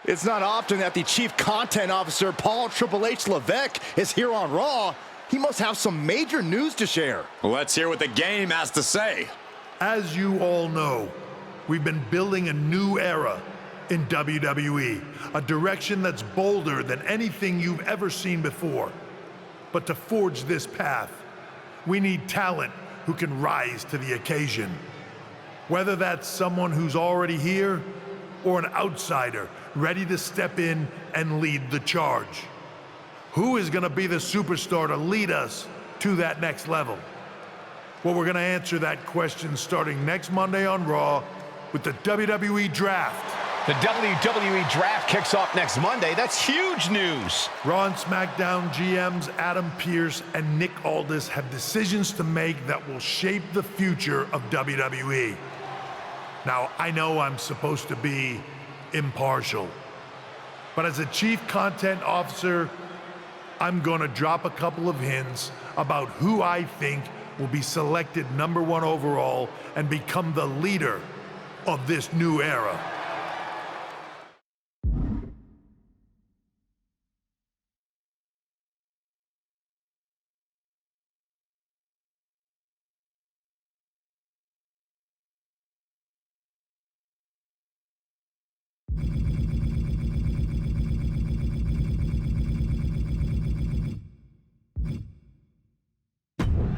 It's not often that the Chief Content Officer, Paul Triple H Levesque, is here on Raw. He must have some major news to share. Let's hear what the game has to say. As you all know, we've been building a new era in WWE, a direction that's bolder than anything you've ever seen before. But to forge this path, we need talent who can rise to the occasion. Whether that's someone who's already here or an outsider ready to step in and lead the charge. Who is going to be the superstar to lead us to that next level? Well, we're going to answer that question starting next Monday on Raw with the WWE Draft. The WWE Draft kicks off next Monday. That's huge news. Raw and SmackDown GMs Adam Pearce and Nick Aldis have decisions to make that will shape the future of WWE. Now, I know I'm supposed to be impartial, but as a Chief Content Officer, I'm gonna drop a couple of hints about who I think will be selected #1 overall and become the leader of this new era.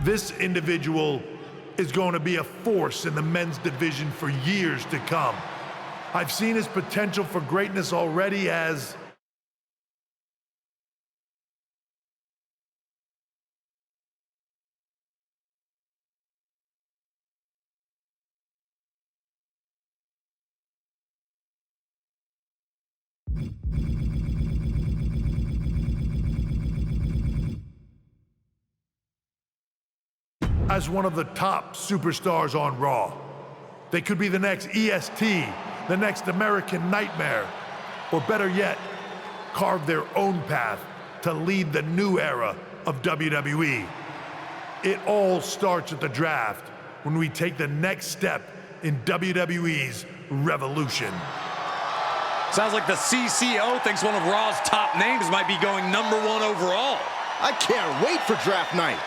This individual is going to be a force in the men's division for years to come. I've seen his potential for greatness already as one of the top superstars on Raw. They could be the next EST, the next American Nightmare, or better yet, carve their own path to lead the new era of WWE. It all starts at the draft when we take the next step in WWE's revolution. Sounds like the CCO thinks one of Raw's top names might be going #1 overall. I can't wait for draft night.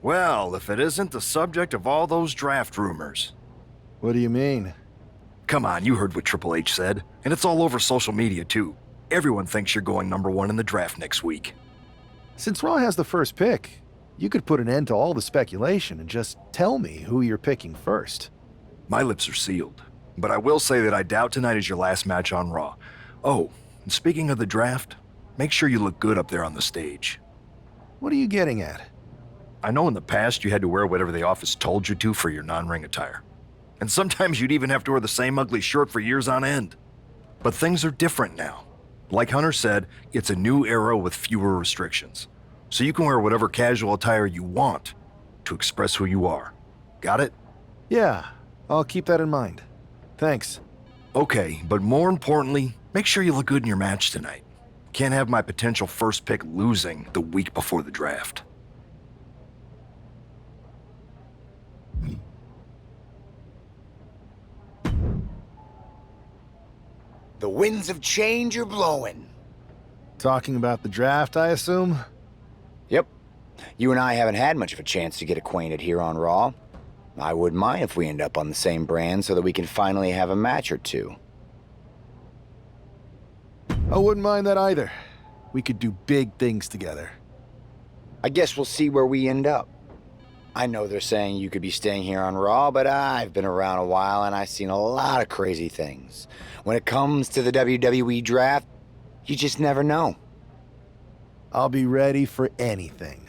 Well, if it isn't the subject of all those draft rumors. What do you mean? Come on, you heard what Triple H said, and it's all over social media too. Everyone thinks you're going #1 in the draft next week. Since Raw has the first pick, you could put an end to all the speculation and just tell me who you're picking first. My lips are sealed, but I will say that I doubt tonight is your last match on Raw. Oh, and speaking of the draft, make sure you look good up there on the stage. What are you getting at? I know in the past you had to wear whatever the office told you to for your non-ring attire. And sometimes you'd even have to wear the same ugly shirt for years on end. But things are different now. Like Hunter said, it's a new era with fewer restrictions. So you can wear whatever casual attire you want to express who you are. Got it? Yeah, I'll keep that in mind. Thanks. Okay, but more importantly, make sure you look good in your match tonight. Can't have my potential first pick losing the week before the draft. The winds of change are blowing. Talking about the draft, I assume? Yep. You and I haven't had much of a chance to get acquainted here on Raw. I wouldn't mind if we end up on the same brand so that we can finally have a match or two. I wouldn't mind that either. We could do big things together. I guess we'll see where we end up. I know they're saying you could be staying here on Raw, but I've been around a while and I've seen a lot of crazy things. When it comes to the WWE draft, you just never know. I'll be ready for anything.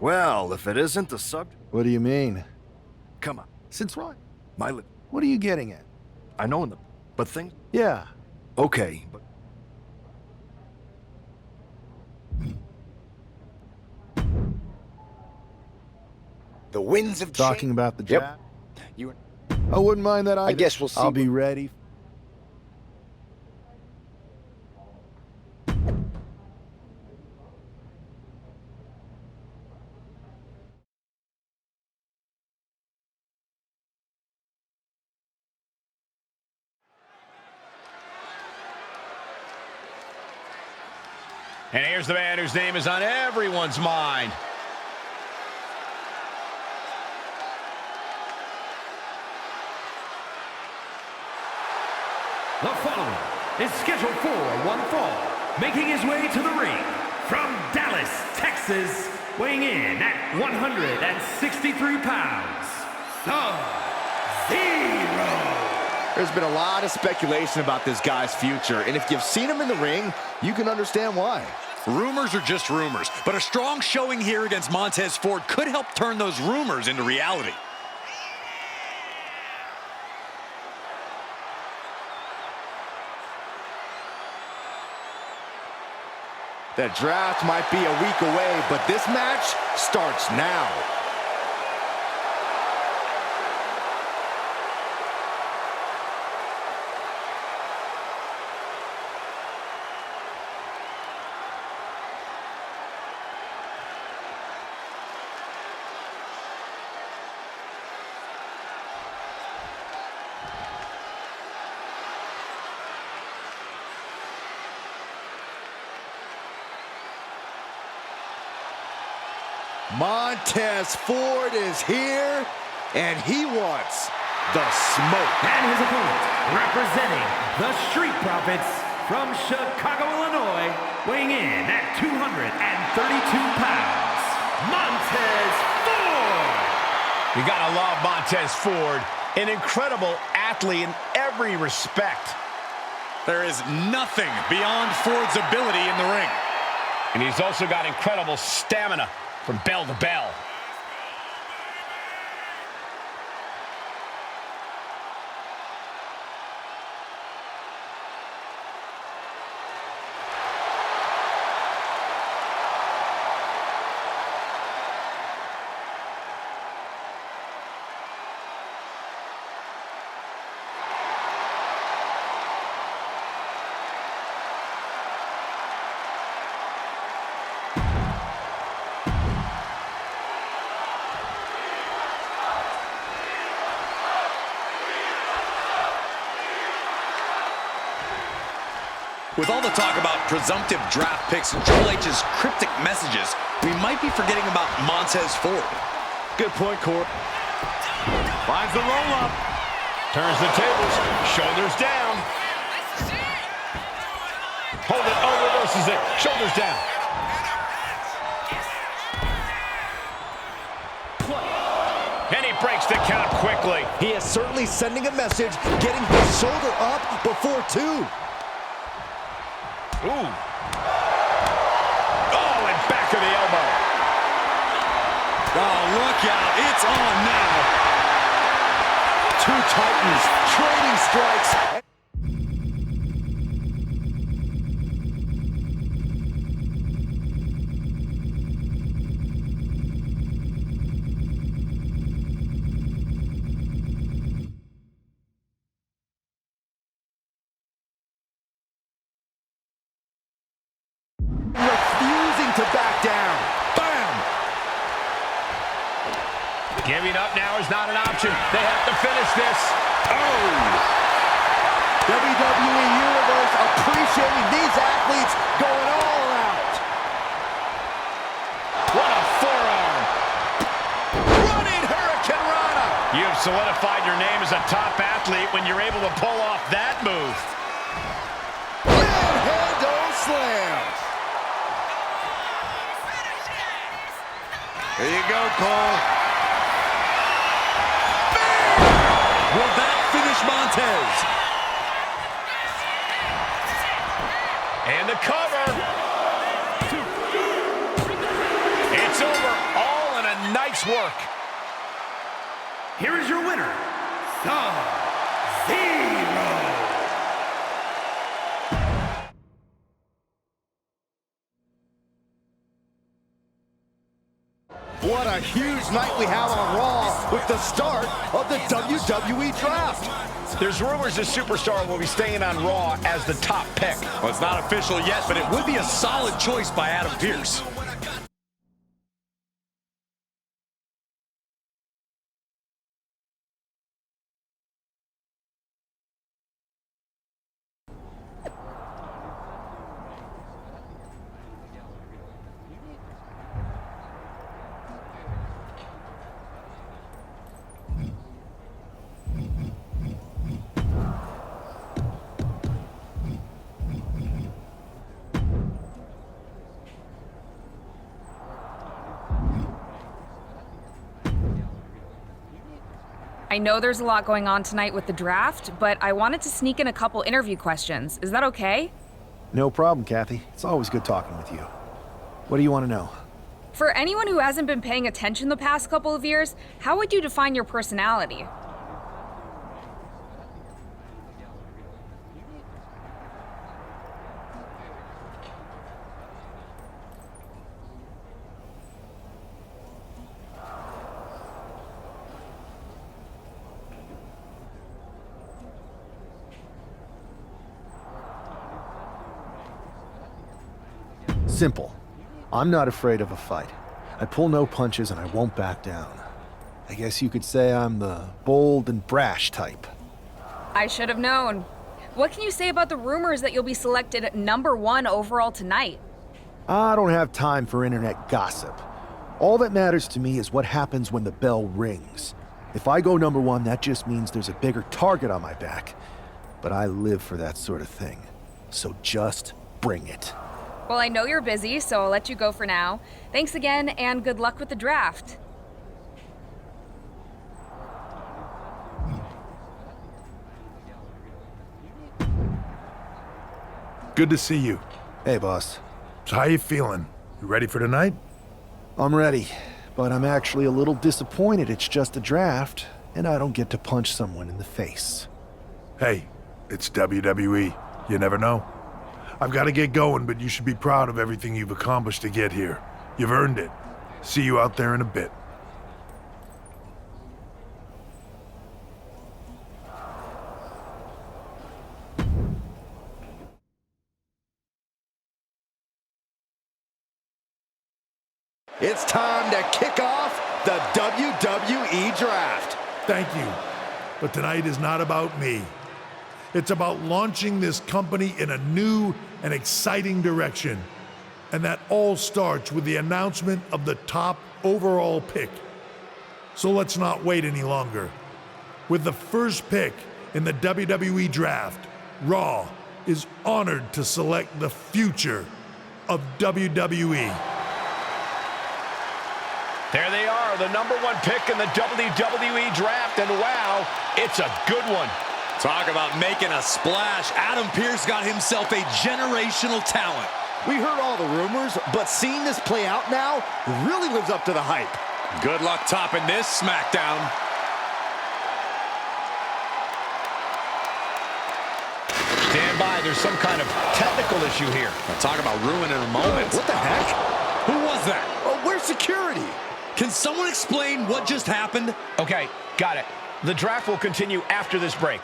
Well, if it isn't the subject... What do you mean? Come on. Since Raw? My... What are you getting at? I know in the... But things... Yeah. Okay, but... The winds have Talking changed. about the Yep. draft? You. I wouldn't mind that either. I guess we'll see. I'll be ready. And here's the man whose name is on everyone's mind. The following is scheduled for one fall, making his way to the ring from Dallas, Texas, weighing in at 163 pounds, Sub-Zero. There's been a lot of speculation about this guy's future, and if you've seen him in the ring, you can understand why. Rumors are just rumors, but a strong showing here against Montez Ford could help turn those rumors into reality. The draft might be a week away, but this match starts now. Montez Ford is here, and he wants the smoke. And his opponent, representing the Street Profits from Chicago, Illinois, weighing in at 232 pounds, Montez Ford. You gotta love Montez Ford, an incredible athlete in every respect. There is nothing beyond Ford's ability in the ring. And he's also got incredible stamina from bell to bell. With all the talk about presumptive draft picks and Triple H's cryptic messages, we might be forgetting about Montez Ford. Good point, Cor. Finds the roll-up. Turns the tables. Shoulders down. Hold it. Oh, reverses it. Shoulders down. And he breaks the count quickly. He is certainly sending a message, getting his shoulder up before two. Ooh. Oh, and back of the elbow. Oh, look out. It's on now. Two Titans trading strikes. Refusing to back down. Bam! Giving up now is not an option. They have to finish this. Oh! WWE Universe appreciating these athletes going all out. What a forearm. Running Hurricane Rana. You've solidified your name as a top athlete when you're able to pull off that move. Manhandle slam. There you go, Cole. Will that finish Montez? And the cover. It's over. All work. Here is your winner, Sub-Zero. What a huge night we have on Raw with the start of the WWE Draft. There's rumors this superstar will be staying on Raw as the top pick. Well, it's not official yet, but it would be a solid choice by Adam Pearce. I know there's a lot going on tonight with the draft, but I wanted to sneak in a couple interview questions. Is that okay? No problem, Kathy. It's always good talking with you. What do you want to know? For anyone who hasn't been paying attention the past couple of years, how would you define your personality? Simple. I'm not afraid of a fight. I pull no punches and I won't back down. I guess you could say I'm the bold and brash type. I should have known. What can you say about the rumors that you'll be selected #1 overall tonight? I don't have time for internet gossip. All that matters to me is what happens when the bell rings. If I go #1, that just means there's a bigger target on my back. But I live for that sort of thing. So just bring it. Well, I know you're busy, so I'll let you go for now. Thanks again, and good luck with the draft. Good to see you. Hey, boss. So how you feeling? You ready for tonight? I'm ready, but I'm actually a little disappointed it's just a draft, and I don't get to punch someone in the face. Hey, it's WWE. You never know. I've got to get going, but you should be proud of everything you've accomplished to get here. You've earned it. See you out there in a bit. It's time to kick off the WWE Draft. Thank you. But tonight is not about me. It's about launching this company in a new and exciting direction. And that all starts with the announcement of the top overall pick. So let's not wait any longer. With the first pick in the WWE Draft, Raw is honored to select the future of WWE. There they are, the #1 pick in the WWE Draft, and wow, it's a good one. Talk about making a splash. Adam Pearce got himself a generational talent. We heard all the rumors, but seeing this play out now really lives up to the hype. Good luck topping this SmackDown. Stand by, there's some kind of technical issue here. Talk about ruining a moment. What the heck? Who was that? Oh, where's security? Can someone explain what just happened? Okay, got it. The draft will continue after this break.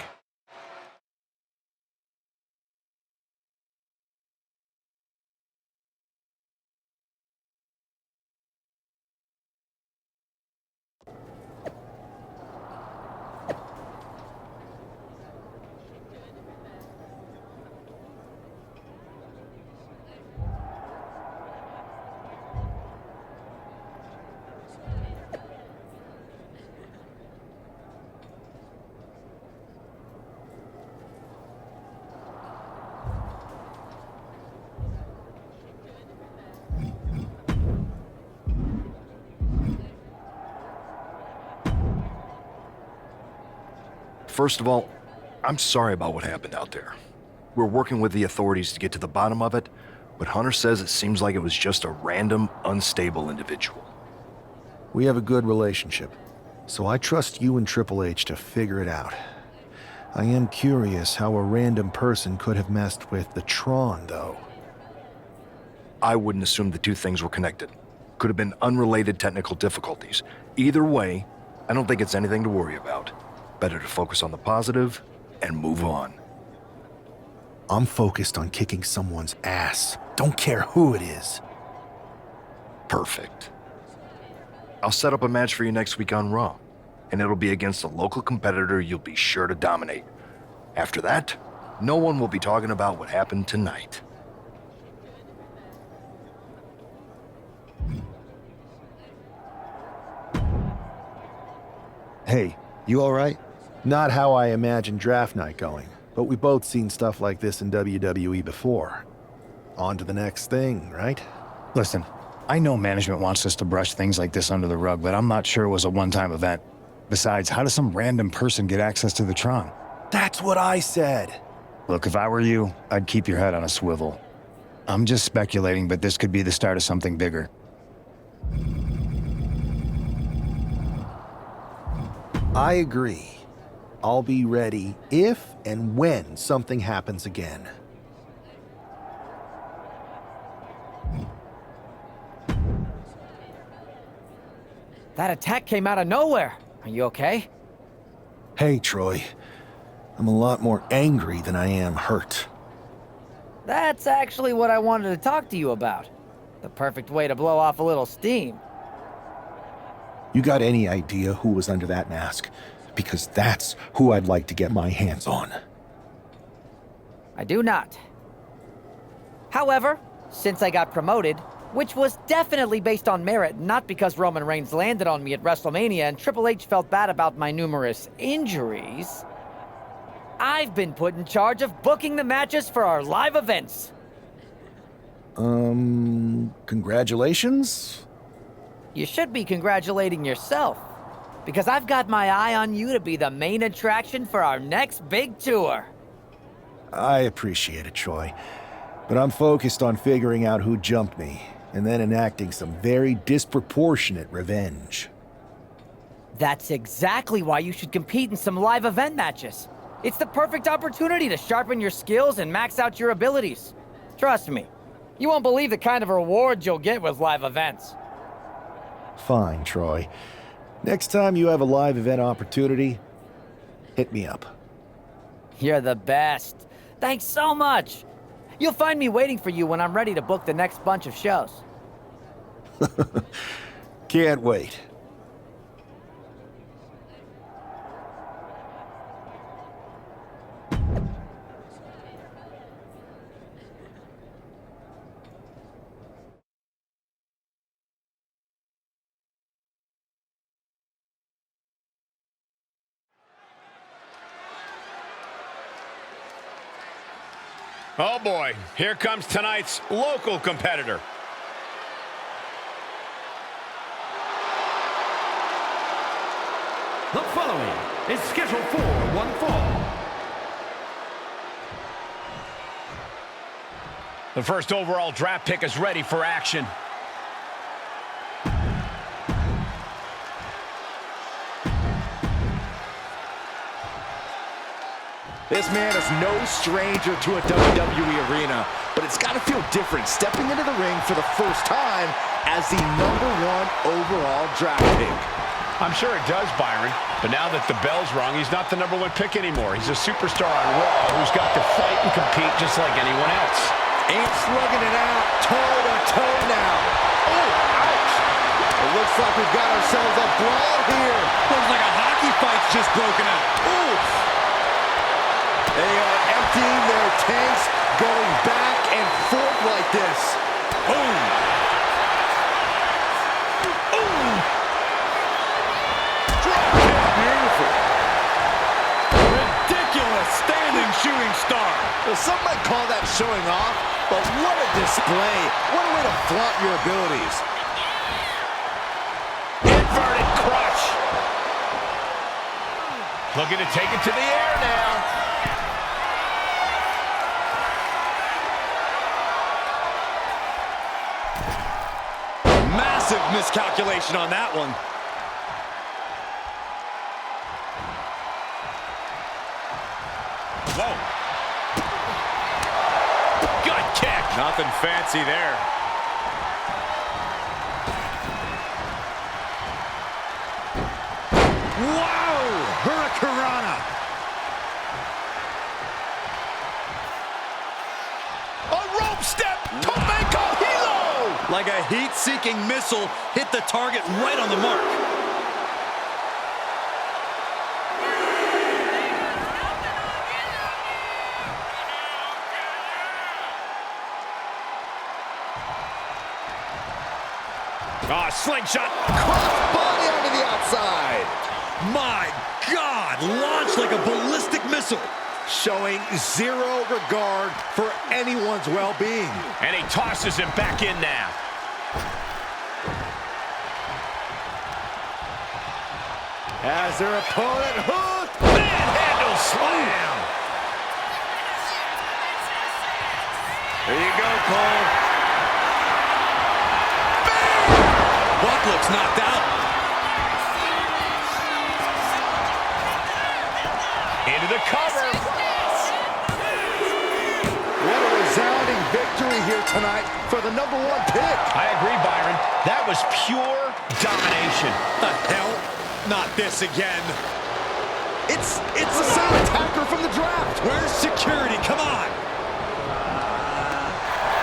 First of all, I'm sorry about what happened out there. We're working with the authorities to get to the bottom of it, but Hunter says it seems like it was just a random, unstable individual. We have a good relationship, so I trust you and Triple H to figure it out. I am curious how a random person could have messed with the Tron, though. I wouldn't assume the two things were connected. Could have been unrelated technical difficulties. Either way, I don't think it's anything to worry about. Better to focus on the positive and move on. I'm focused on kicking someone's ass. Don't care who it is. Perfect. I'll set up a match for you next week on Raw, and it'll be against a local competitor you'll be sure to dominate. After that, no one will be talking about what happened tonight. Hey, you all right? Not how I imagined draft night going, but we both seen stuff like this in WWE before. On to the next thing, right? Listen, I know management wants us to brush things like this under the rug, but I'm not sure it was a one-time event. Besides, how does some random person get access to the Tron? That's what I said. Look, if I were you, I'd keep your head on a swivel. I'm just speculating, but this could be the start of something bigger. I agree. I'll be ready if and when something happens again. That attack came out of nowhere. Are you okay? Hey, Troy. I'm a lot more angry than I am hurt. That's actually what I wanted to talk to you about. The perfect way to blow off a little steam. You got any idea who was under that mask? Because that's who I'd like to get my hands on. I do not. However, since I got promoted, which was definitely based on merit, not because Roman Reigns landed on me at WrestleMania and Triple H felt bad about my numerous injuries, I've been put in charge of booking the matches for our live events. Congratulations? You should be congratulating yourself, because I've got my eye on you to be the main attraction for our next big tour. I appreciate it, Troy, but I'm focused on figuring out who jumped me, and then enacting some very disproportionate revenge. That's exactly why you should compete in some live event matches. It's the perfect opportunity to sharpen your skills and max out your abilities. Trust me, you won't believe the kind of rewards you'll get with live events. Fine, Troy. Next time you have a live event opportunity, hit me up. You're the best. Thanks so much. You'll find me waiting for you when I'm ready to book the next bunch of shows. Can't wait. Oh boy, here comes tonight's local competitor. The following is scheduled for one fall. The first overall draft pick is ready for action. This man is no stranger to a WWE arena, but it's got to feel different stepping into the ring for the first time as the #1 overall draft pick. I'm sure it does, Byron, but now that the bell's rung, he's not the #1 pick anymore. He's a superstar on Raw who's got to fight and compete just like anyone else. Ain't slugging it out, toe-to-toe now. Oh, ouch! It looks like we've got ourselves a brawl here. Looks like a hockey fight's just broken out. Oof! They are emptying their tanks, going back and forth like this. Boom! Boom! Drop kick. Beautiful. Ridiculous standing shooting star. Well, some might call that showing off, but what a display. What a way to flaunt your abilities. Inverted crush. Looking to take it to the air now. Massive Massive miscalculation on that one. Whoa. Good kick. Nothing fancy there. Wow! Hurricanrana. A rope step. Tope con hilo. Like a heat-seeking missile, hit the target right on the mark. Oh, slingshot. Cross body onto the outside. My God, launched like a ballistic missile. Showing zero regard for anyone's well-being. And he tosses him back in now. As their opponent hooked. Manhandle slam. There you go, Cole. Buck looks knocked out. Into the cover. What a resounding victory here tonight for the #1 pick. I agree, Byron. That was pure domination. The hell? Not this again. It's the same attacker from the draft. Where's security? Come on.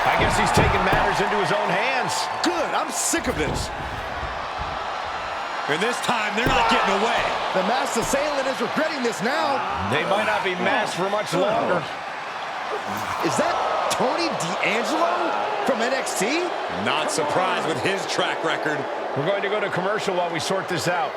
I guess he's taking matters into his own hands. Good, I'm sick of this. And this time, they're not getting away. The masked assailant is regretting this now. They might not be masked for much longer. Is that Tony D'Angelo from NXT? Not surprised with his track record. We're going to go to commercial while we sort this out.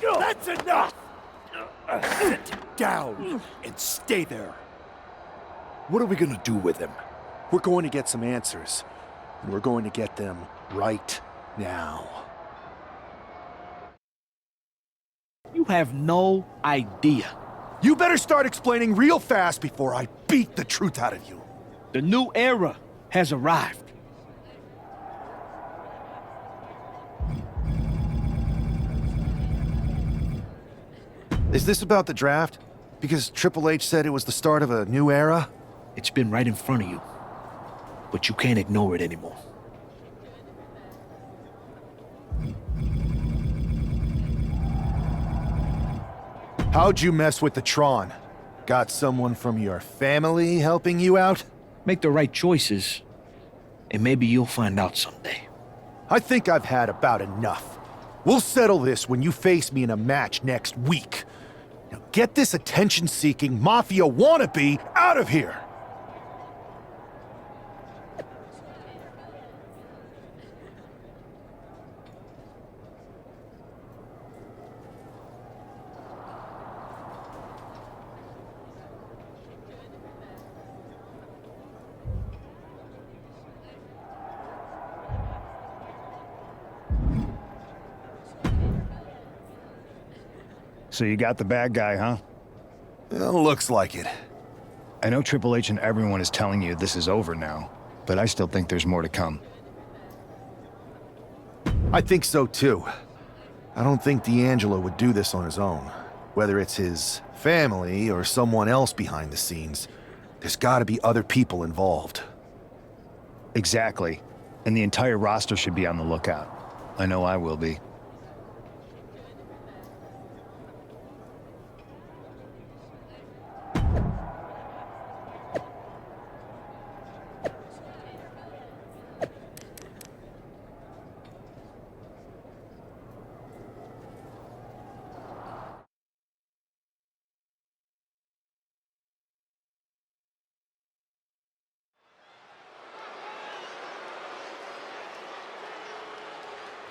That's enough! Sit down and stay there. What are we gonna do with him? We're going to get some answers, and we're going to get them right now. You have no idea. You better start explaining real fast before I beat the truth out of you. The new era has arrived. Is this about the draft? Because Triple H said it was the start of a new era? It's been right in front of you, but you can't ignore it anymore. How'd you mess with the Tron? Got someone from your family helping you out? Make the right choices, and maybe you'll find out someday. I think I've had about enough. We'll settle this when you face me in a match next week. Now get this attention-seeking mafia wannabe out of here! So you got the bad guy, huh? Well, looks like it. I know Triple H and everyone is telling you this is over now, but I still think there's more to come. I think so too. I don't think D'Angelo would do this on his own. Whether it's his family or someone else behind the scenes, there's gotta be other people involved. Exactly. And the entire roster should be on the lookout. I know I will be.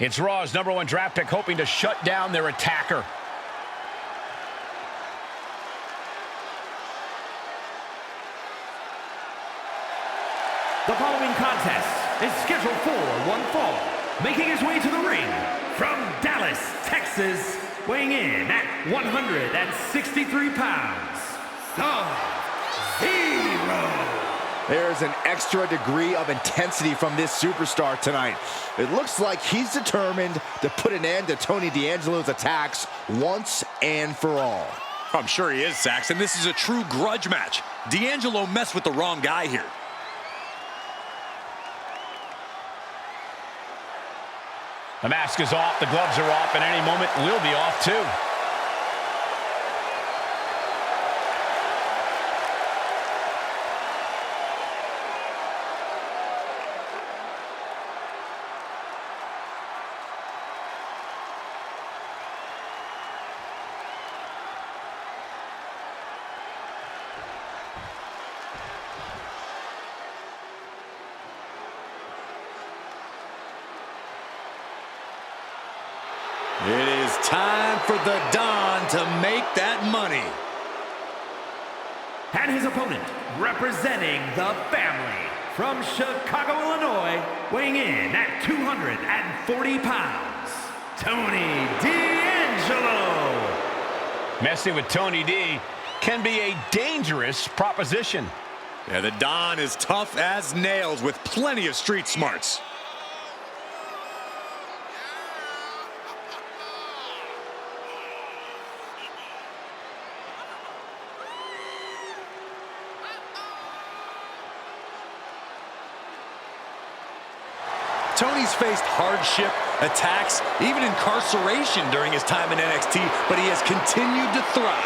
It's Raw's #1 draft pick hoping to shut down their attacker. The following contest is scheduled for one fall. Making his way to the ring from Dallas, Texas, weighing in at 163 pounds, Sub-Zero. There's an extra degree of intensity from this superstar tonight. It looks like he's determined to put an end to Tony D'Angelo's attacks once and for all. I'm sure he is, Saxon. This is a true grudge match. D'Angelo messed with the wrong guy here. The mask is off, the gloves are off, and any moment we'll be off too. It is time for the Don to make that money. And his opponent, representing the family, from Chicago, Illinois, weighing in at 240 pounds, Tony D'Angelo. Messing with Tony D can be a dangerous proposition. Yeah, the Don is tough as nails with plenty of street smarts. Tony's faced hardship, attacks, even incarceration during his time in NXT, but he has continued to thrive.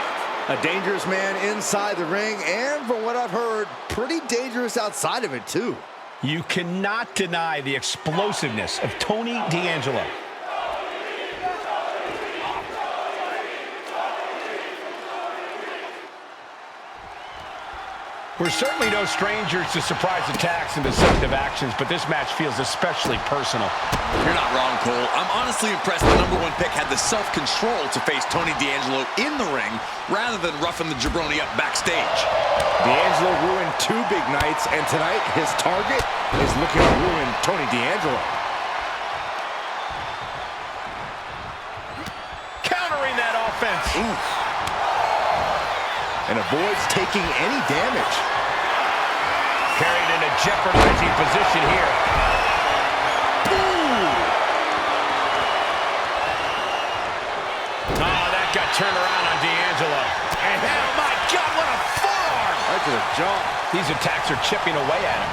A dangerous man inside the ring, and from what I've heard, pretty dangerous outside of it too. You cannot deny the explosiveness of Tony D'Angelo. We're certainly no strangers to surprise attacks and deceptive actions, but this match feels especially personal. You're not wrong, Cole. I'm honestly impressed the #1 pick had the self-control to face Tony D'Angelo in the ring rather than roughing the jabroni up backstage. D'Angelo ruined 2 big nights, and tonight his target is looking to ruin Tony D'Angelo. Countering that offense. Oof. And avoids taking any damage. Carried in a jeopardizing position here. Ooh. Oh, that got turned around on D'Angelo. And oh my God, what a forearm! Right to the jaw. These attacks are chipping away at him.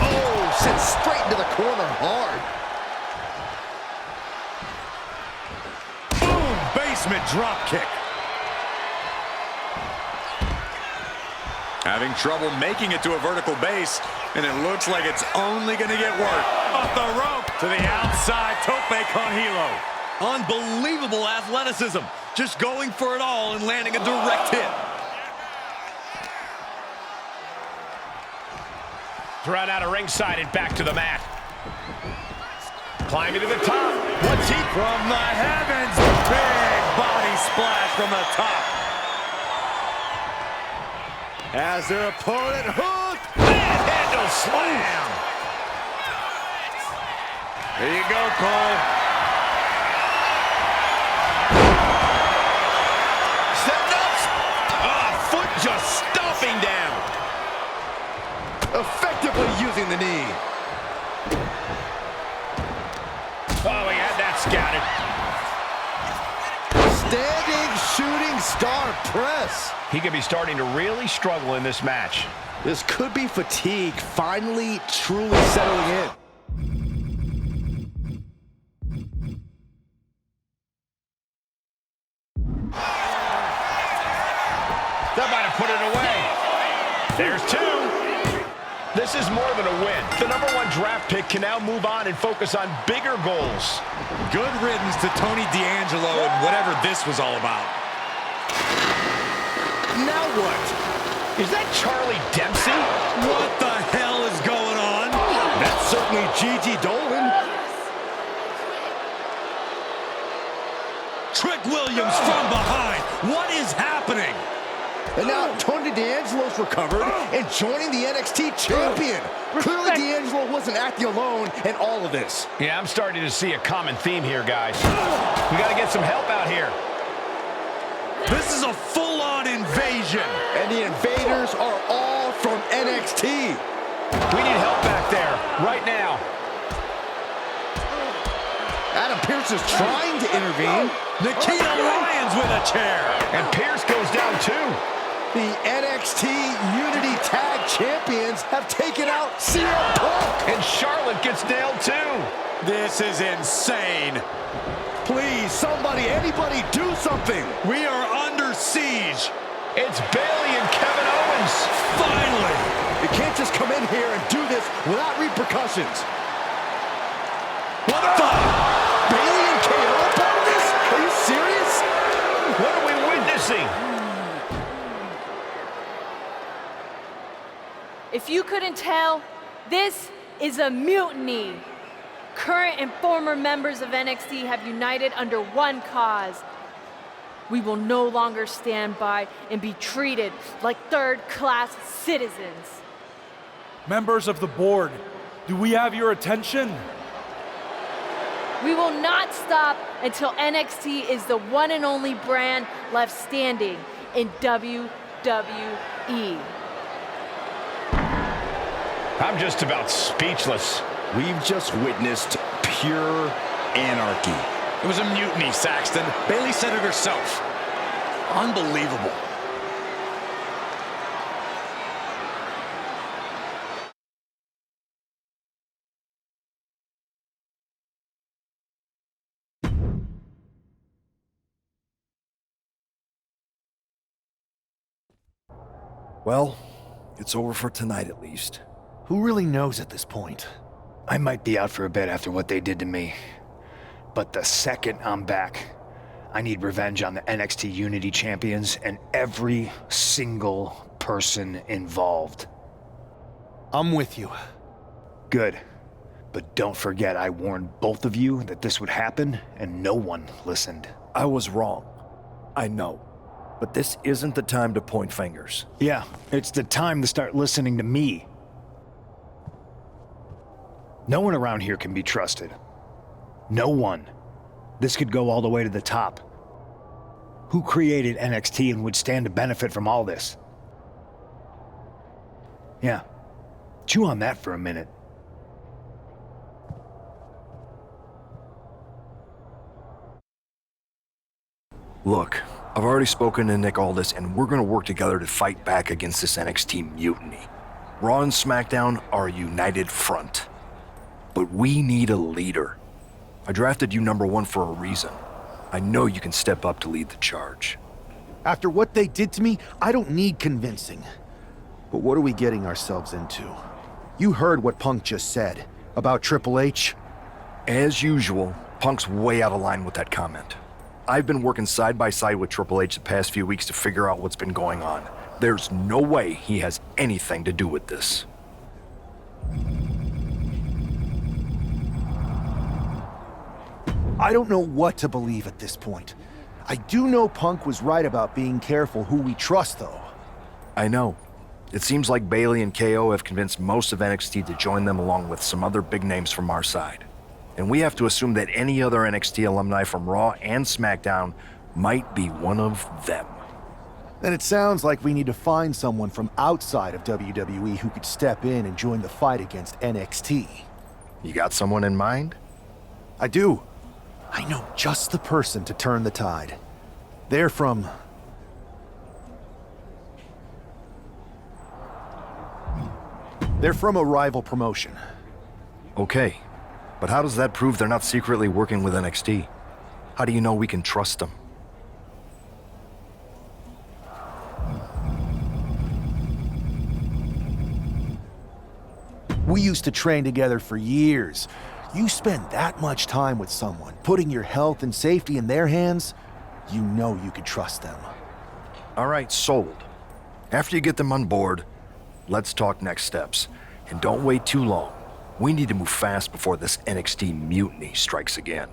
Oh, sent straight into the corner hard. Boom! Basement drop kick. Having trouble making it to a vertical base, and it looks like it's only going to get worse. Off the rope to the outside, tope con hilo. Unbelievable athleticism, just going for it all and landing a direct hit. Thrown out of ringside and back to the mat. Climbing to the top. What's he? From the heavens, big body splash from the top. As their opponent hooked. Manhandle slam. There you go, Cole. Setting up. Foot just stomping down. Effectively using the knee. Oh, he had that scouted. Standing shooting star press. He could be starting to really struggle in this match. This could be fatigue finally truly settling in. That might have put it away. There's two. This is more than a win. The #1 draft pick can now move on and focus on bigger goals. Good riddance to Tony D'Angelo and whatever this was all about. Now what? Is that Charlie Dempsey? What the hell is going on? That's certainly Gigi Dolan. Trick Williams from behind. What is happening? And now Tony D'Angelo's recovered and joining the NXT champion. Clearly D'Angelo wasn't acting alone in all of this. Yeah, I'm starting to see a common theme here, guys. We got to get some help out here. This is a full-on invasion. And the invaders are all from NXT. We need help back there, right now. Adam Pearce is trying to intervene. Nikita Lyons with a chair. And Pearce goes down too. The NXT Unity Tag Champions have taken out CM Punk. And Charlotte gets nailed too. This is insane. Please, somebody, anybody, do something. We are under siege. It's Bayley and Kevin Owens. Finally. You can't just come in here and do this without repercussions. What the? Bayley and KO part of this? Are you serious? What are we witnessing? If you couldn't tell, this is a mutiny. Current and former members of NXT have united under one cause. We will no longer stand by and be treated like third-class citizens. Members of the board, do we have your attention? We will not stop until NXT is the one and only brand left standing in WWE. I'm just about speechless. We've just witnessed pure anarchy. It was a mutiny, Saxton. Bayley said it herself. Unbelievable. Well, it's over for tonight at least. Who really knows at this point? I might be out for a bit after what they did to me. But the second I'm back, I need revenge on the NXT Unity Champions and every single person involved. I'm with you. Good. But don't forget I warned both of you that this would happen, and no one listened. I was wrong. I know. But this isn't the time to point fingers. Yeah, it's the time to start listening to me. No one around here can be trusted. No one. This could go all the way to the top. Who created NXT and would stand to benefit from all this? Yeah. Chew on that for a minute. Look, I've already spoken to Nick Aldis, and we're gonna work together to fight back against this NXT mutiny. Raw and SmackDown are a united front. But we need a leader. I drafted you #1 for a reason. I know you can step up to lead the charge. After what they did to me, I don't need convincing. But what are we getting ourselves into? You heard what Punk just said about Triple H? As usual, Punk's way out of line with that comment. I've been working side by side with Triple H the past few weeks to figure out what's been going on. There's no way he has anything to do with this. I don't know what to believe at this point. I do know Punk was right about being careful who we trust, though. I know. It seems like Bayley and KO have convinced most of NXT to join them along with some other big names from our side. And we have to assume that any other NXT alumni from Raw and SmackDown might be one of them. Then it sounds like we need to find someone from outside of WWE who could step in and join the fight against NXT. You got someone in mind? I do. I know just the person to turn the tide. They're from... They're from a rival promotion. Okay, but how does that prove they're not secretly working with NXT? How do you know we can trust them? We used to train together for years. You spend that much time with someone, putting your health and safety in their hands, you know you can trust them. All right, sold. After you get them on board, let's talk next steps. And don't wait too long. We need to move fast before this NXT mutiny strikes again.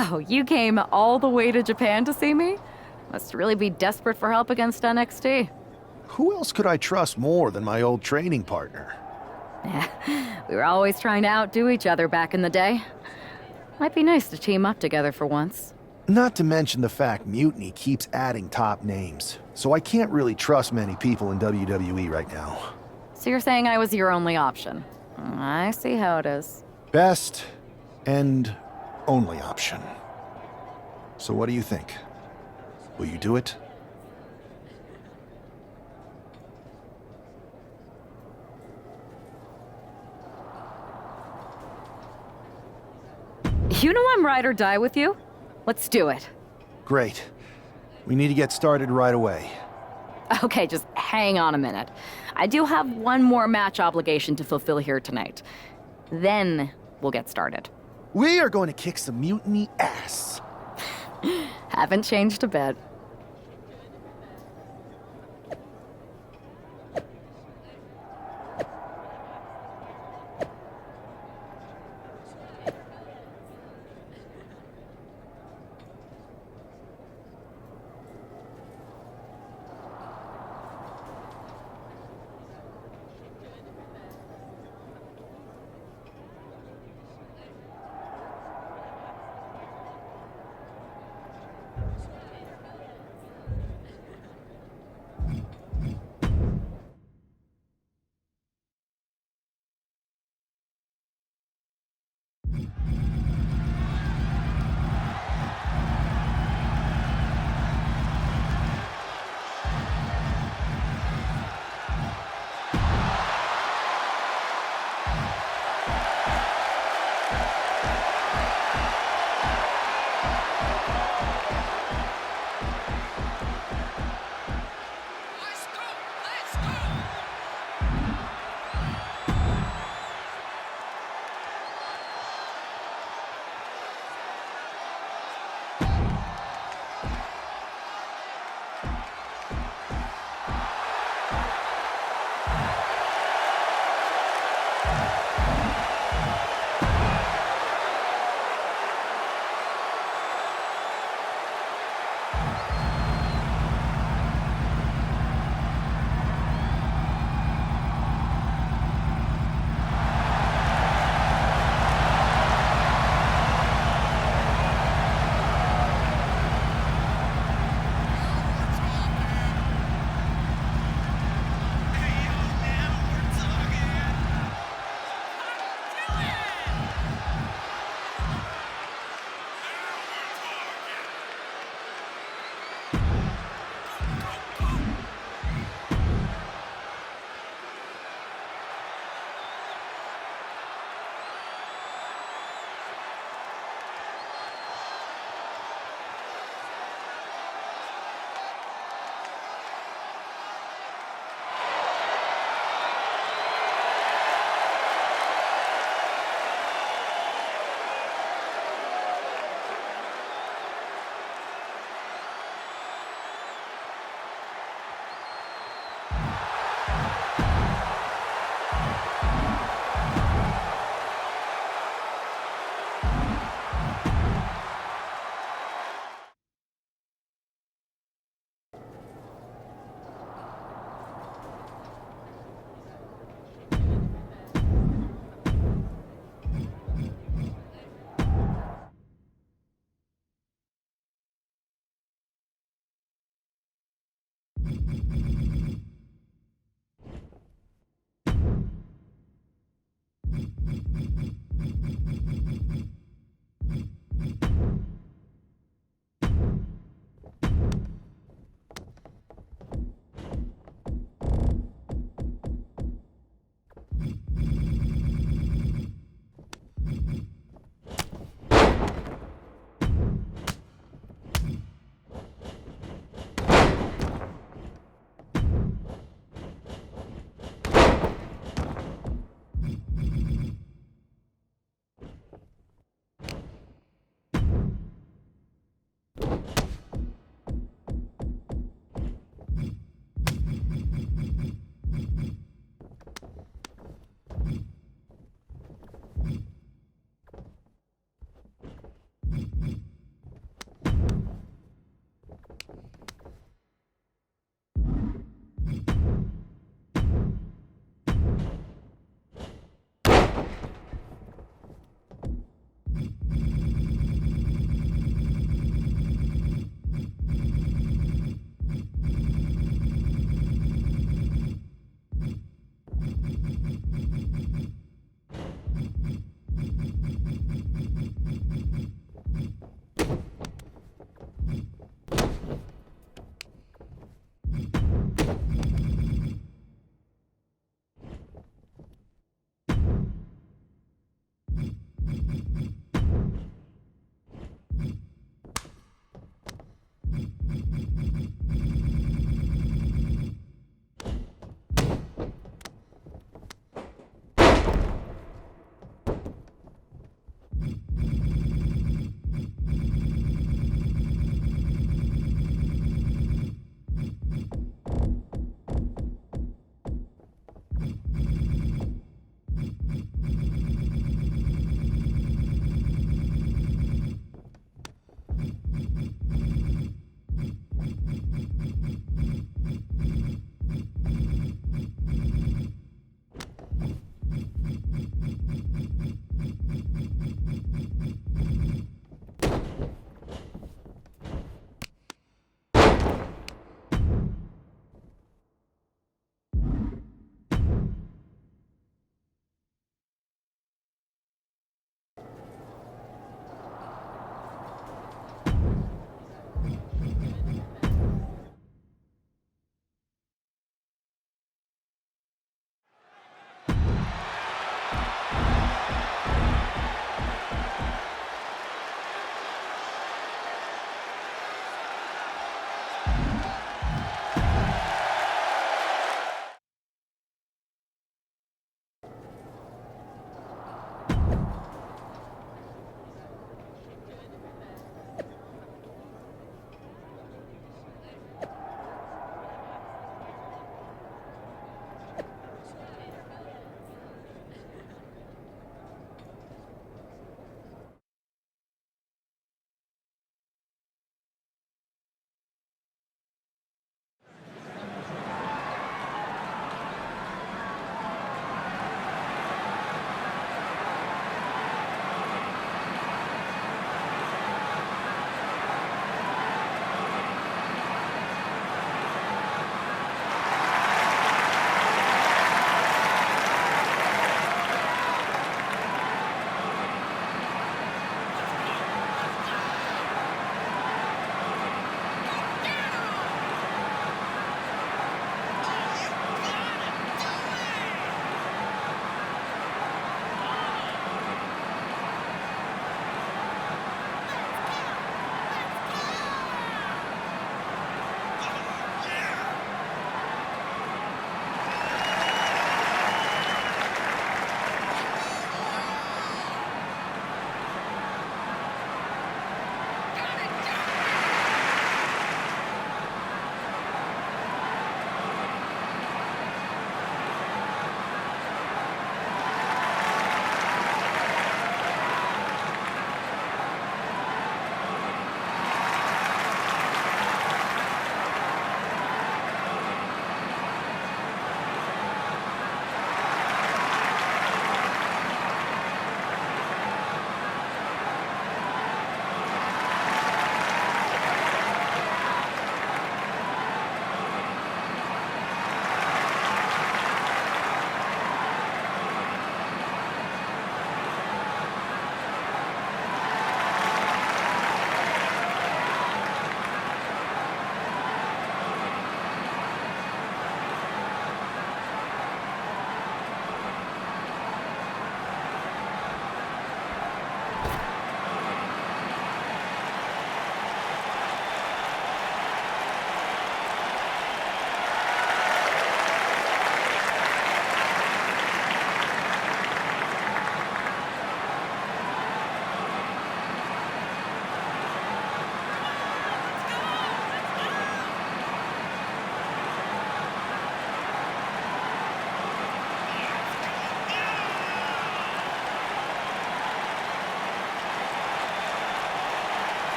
Wow, you came all the way to Japan to see me? Must really be desperate for help against NXT. Who else could I trust more than my old training partner? We were always trying to outdo each other back in the day. Might be nice to team up together for once. Not to mention the fact Mutiny keeps adding top names, so I can't really trust many people in WWE right now. So you're saying I was your only option? I see how it is. Best and only option. So what do you think? Will you do it? You know I'm ride or die with you. Let's do it. Great. We need to get started right away. Okay, just hang on a minute. I do have one more match obligation to fulfill here tonight. Then we'll get started. We are going to kick some Mutiny ass. Haven't changed a bit.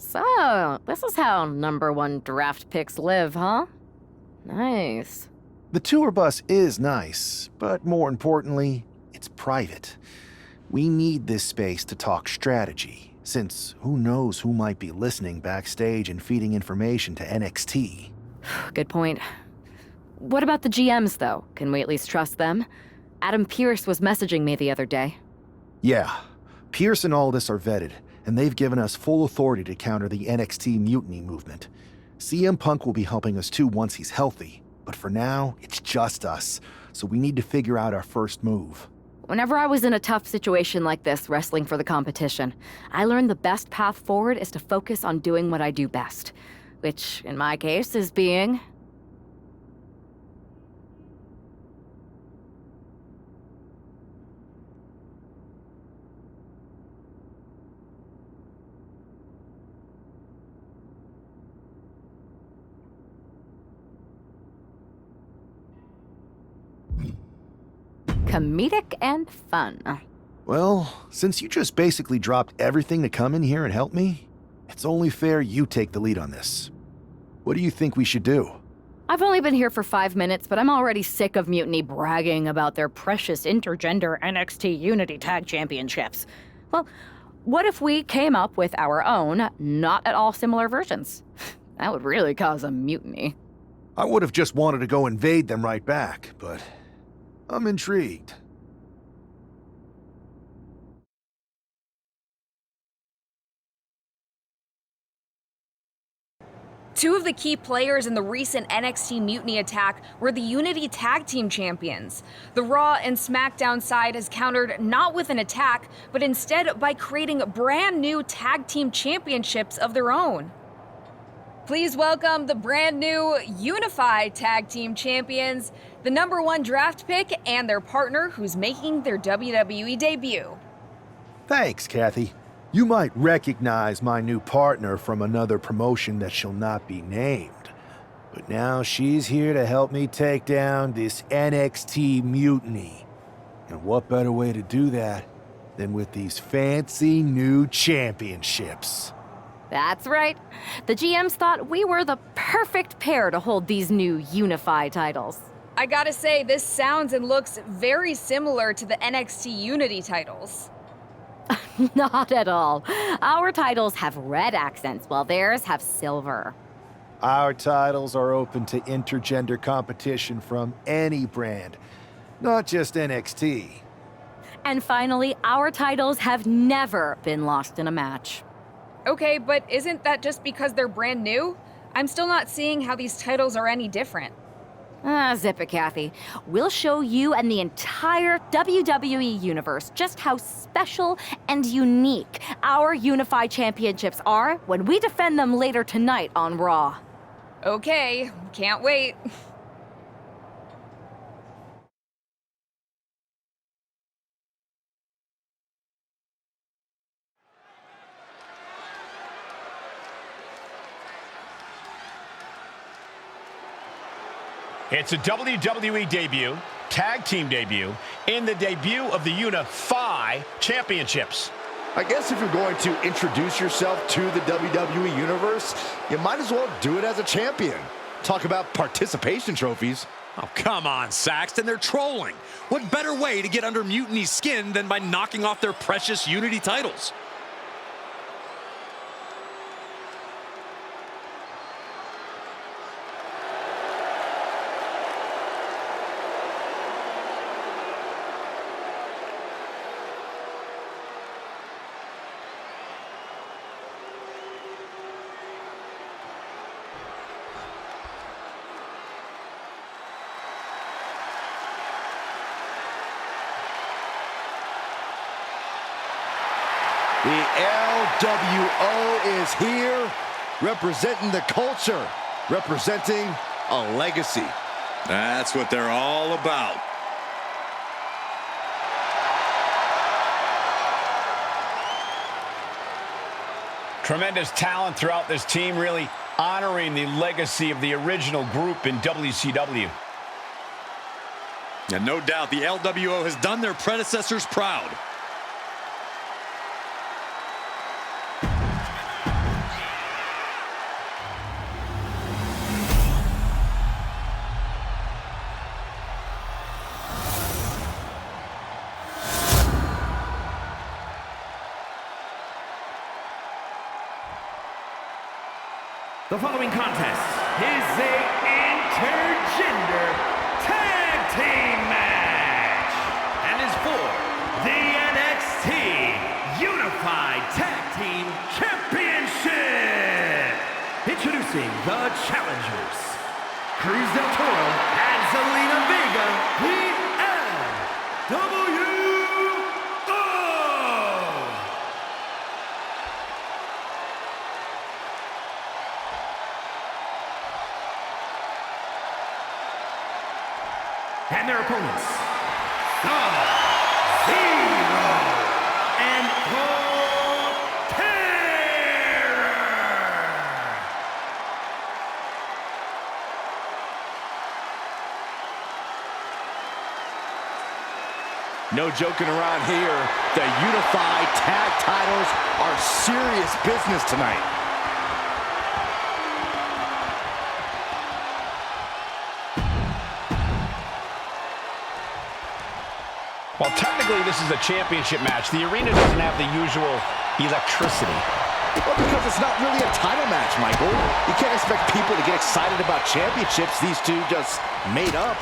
So, this is how #1 draft picks live, huh? Nice. The tour bus is nice, but more importantly, it's private. We need this space to talk strategy, since who knows who might be listening backstage and feeding information to NXT. Good point. What about the GMs, though? Can we at least trust them? Adam Pearce was messaging me the other day. Yeah, Pierce and Aldis are vetted, and they've given us full authority to counter the NXT mutiny movement. CM Punk will be helping us too once he's healthy, but for now, it's just us, so we need to figure out our first move. Whenever I was in a tough situation like this, wrestling for the competition, I learned the best path forward is to focus on doing what I do best, which, in my case, is being... comedic and fun. Well, since you just basically dropped everything to come in here and help me, it's only fair you take the lead on this. What do you think we should do? I've only been here for 5 minutes, but I'm already sick of Mutiny bragging about their precious intergender NXT Unity Tag Championships. Well, what if we came up with our own, not at all similar versions? That would really cause a mutiny. I would have just wanted to go invade them right back, but I'm intrigued. Two of the key players in the recent NXT Mutiny attack were the Unity Tag Team Champions. The Raw and SmackDown side has countered not with an attack, but instead by creating brand new Tag Team Championships of their own. Please welcome the brand new Unified Tag Team Champions, the #1 draft pick, and their partner who's making their WWE debut. Thanks, Kathy. You might recognize my new partner from another promotion that shall not be named. But now she's here to help me take down this NXT mutiny. And what better way to do that than with these fancy new championships? That's right. The GMs thought we were the perfect pair to hold these new unified titles. I gotta say, this sounds and looks very similar to the NXT Unity titles. Not at all. Our titles have red accents, while theirs have silver. Our titles are open to intergender competition from any brand, not just NXT. And finally, our titles have never been lost in a match. Okay, but isn't that just because they're brand new? I'm still not seeing how these titles are any different. Zip it, Kathy. We'll show you and the entire WWE universe just how special and unique our unified championships are when we defend them later tonight on Raw. Okay, can't wait. It's a WWE debut, tag team debut, and the debut of the Unify Championships. I guess if you're going to introduce yourself to the WWE Universe, you might as well do it as a champion. Talk about participation trophies. Oh, come on, Saxton, they're trolling. What better way to get under Mutiny's skin than by knocking off their precious Unity titles? The LWO is here, representing the culture, representing a legacy. That's what they're all about. Tremendous talent throughout this team, really honoring the legacy of the original group in WCW. And no doubt the LWO has done their predecessors proud. The following contest is a intergender tag team match and is for the NXT Unified Tag Team Championship. Introducing the challengers, Cruz del Toro and Zelina Vega, the LWO. And their opponents, Sub-Zero and Terror. No joking around here. The Unified Tag titles are serious business tonight. Well, technically, this is a championship match. The arena doesn't have the usual electricity. Well, because it's not really a title match, Michael. You can't expect people to get excited about championships these two just made up.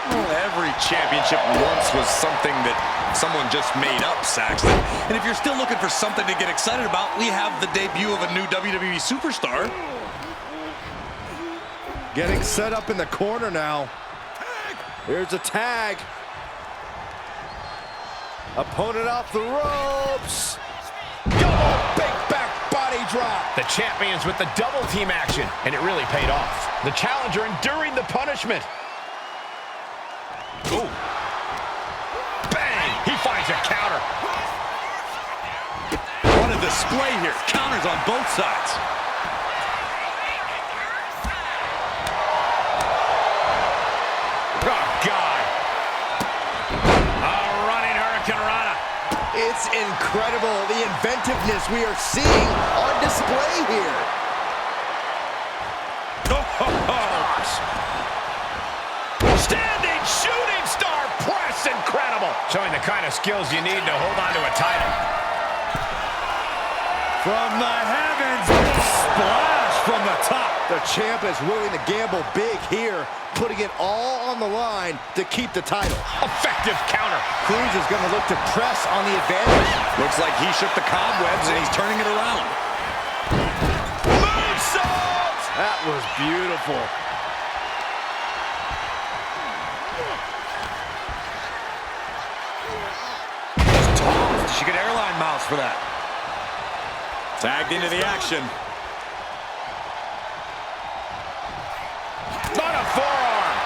Well, every championship once was something that someone just made up, Saxton. And if you're still looking for something to get excited about, we have the debut of a new WWE superstar. Getting set up in the corner now. Here's a tag. Opponent off the ropes. Double big back body drop. The champions with the double team action, and it really paid off. The challenger enduring the punishment. Ooh. Bang! He finds a counter. What a display here. Counters on both sides. Oh, God. It's incredible, the inventiveness we are seeing on display here. Gosh. Standing shooting star press, incredible. Showing the kind of skills you need to hold on to a title. From the heavens, splash from the top. The champ is willing to gamble big here, putting it all on the line to keep the title. Effective counter. Cruz is going to look to press on the advantage. Looks like he shook the cobwebs and he's turning it around. Moonsault! That was beautiful. Just tossed. She could airline mouse for that. Tagged into the action. Not a forearm.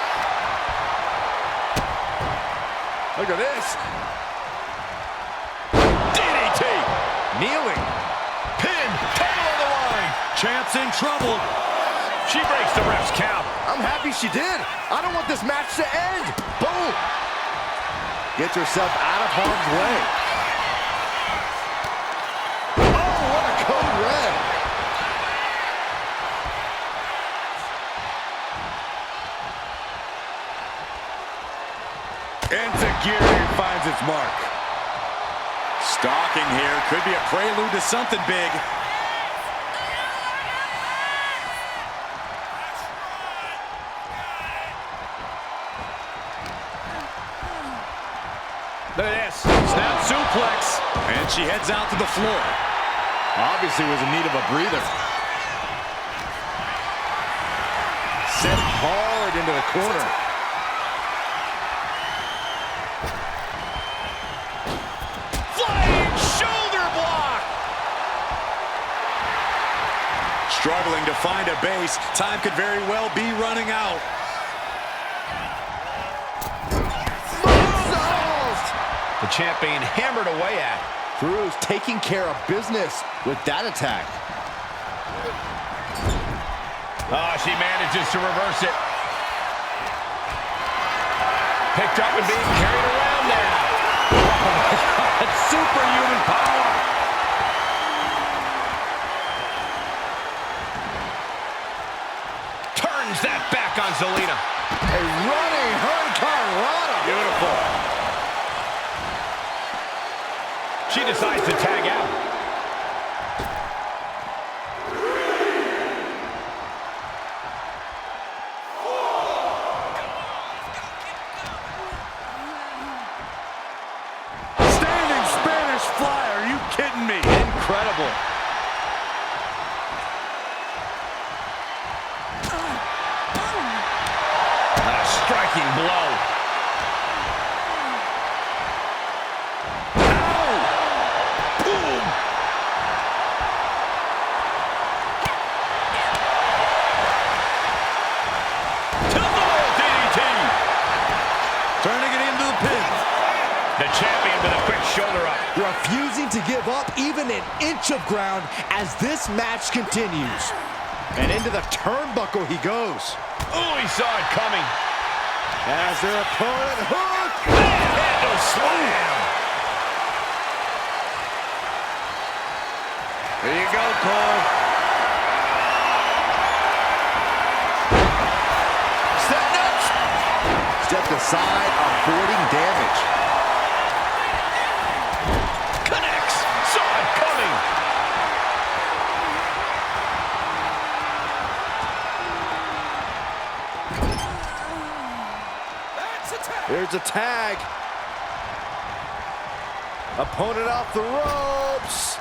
Look at this. DDT. Kneeling. Pin. Title on the line. Champ's in trouble. She breaks the ref's count. I'm happy she did. I don't want this match to end. Boom. Gets herself out of harm's way. Oh, what a code red. Insecurity finds its mark. Stalking here could be a prelude to something big. Look at this. Snap suplex. And she heads out to the floor. Obviously was in need of a breather. Set hard into the corner. Flying shoulder block. Struggling to find a base. Time could very well be running out. The champ being hammered away at. Cruz taking care of business with that attack. Oh, she manages to reverse it. Picked up and being carried around now. Oh my God, superhuman power. Turns that back on Zelina. A running hurricanrana. Beautiful. She decides to tag out. kidding me? Incredible. A striking blow. Ow! Boom! Tilt-a-whirl DDT. Turning it into the pin. The champion with a quick shoulder up. Refusing to give up even an inch of ground as this match continues. And into the turnbuckle he goes. Oh, he saw it coming. As their opponent hook. Handle slam. Here you go, Cole. Step nuts. Stepped aside, avoiding damage. Connects. Saw it coming. There's a tag. Opponent off the ropes.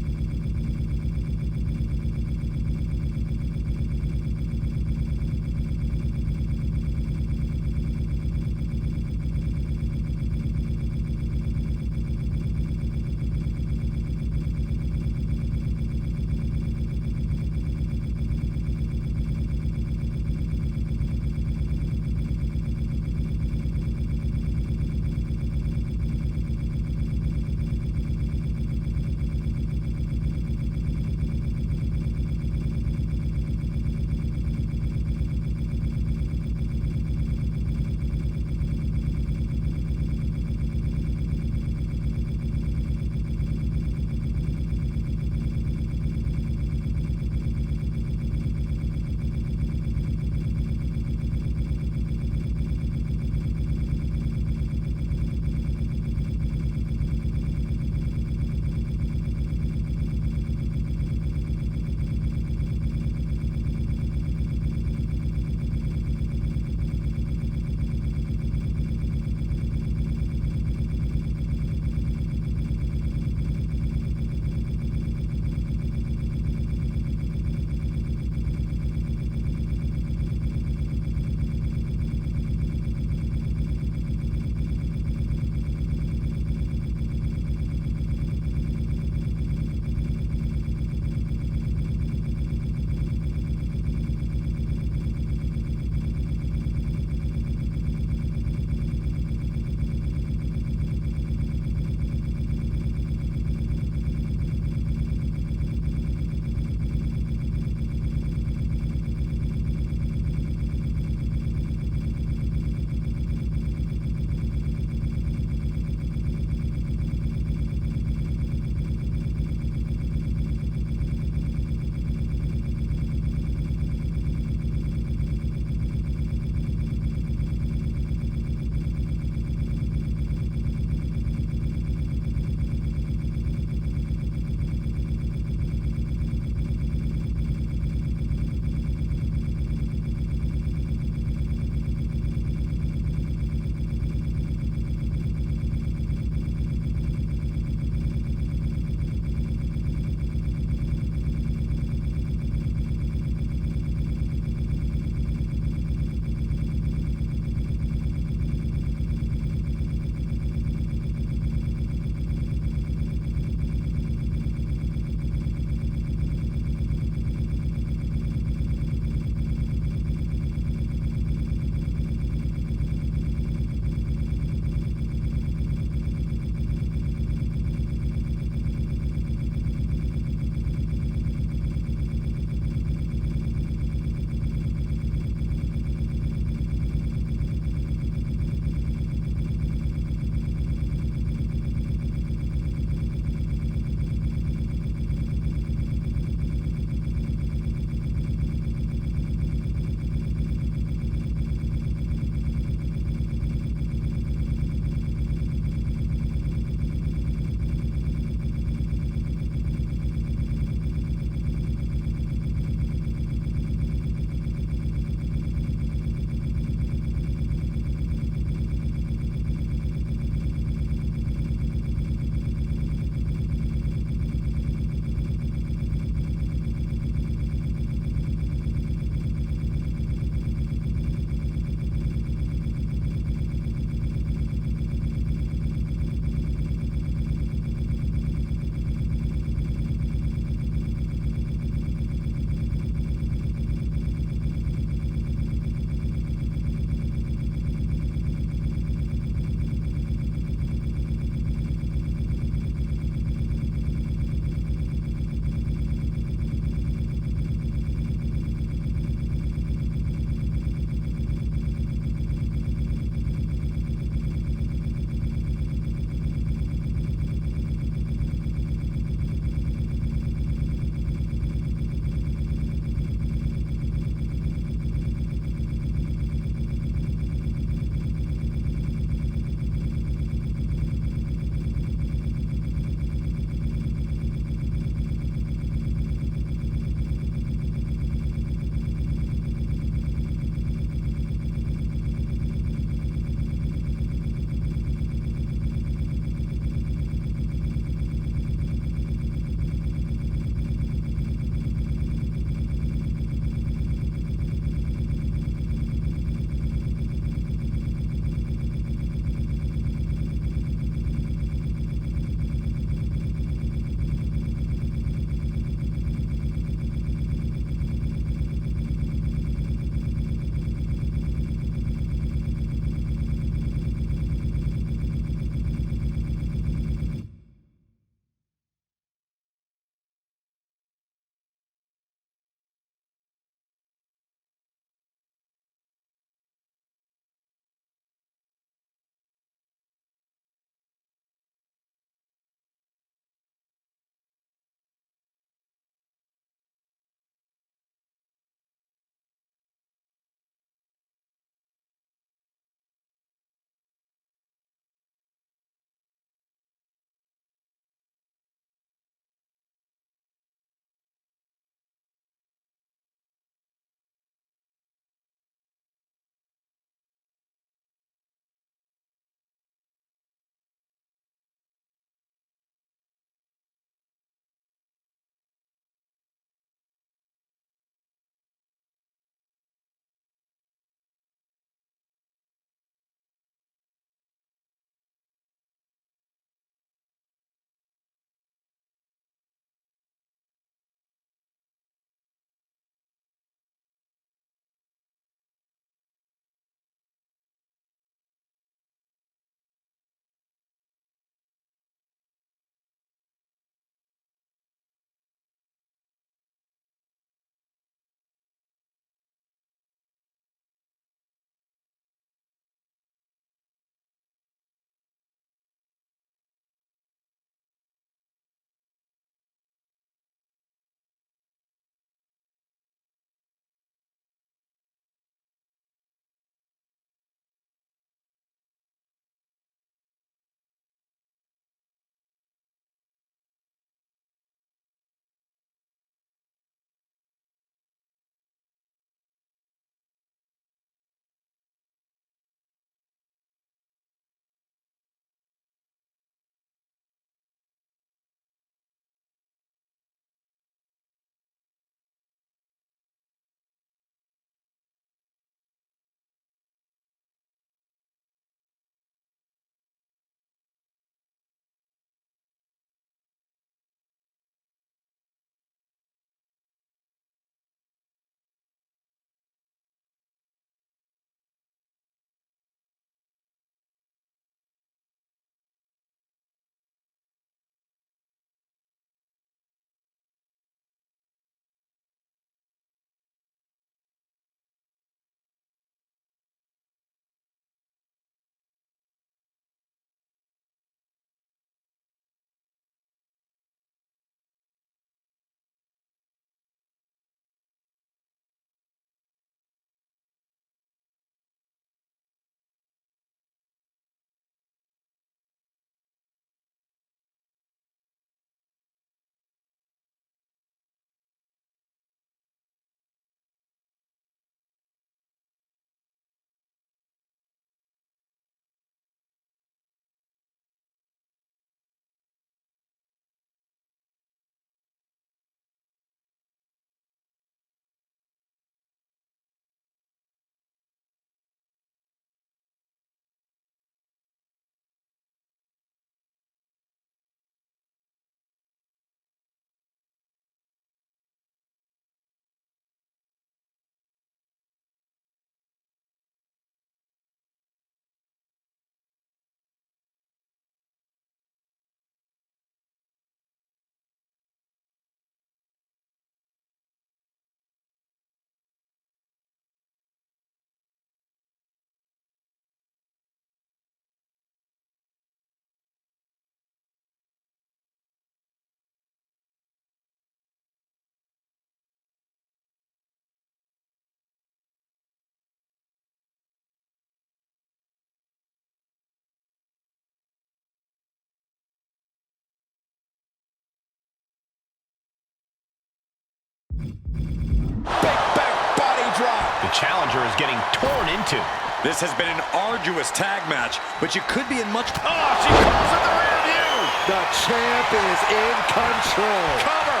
The challenger is getting torn into. This has been an arduous tag match, but you could be in much... Oh, she calls it the rear view! The champ is in control. Cover!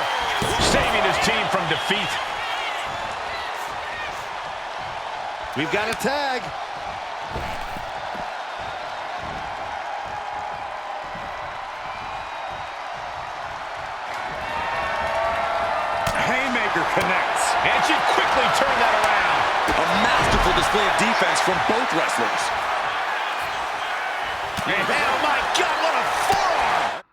Saving his team from defeat. We've got a tag. Haymaker connects. And she quickly turned that around. A masterful display of defense from both wrestlers. And oh my God, what a forearm!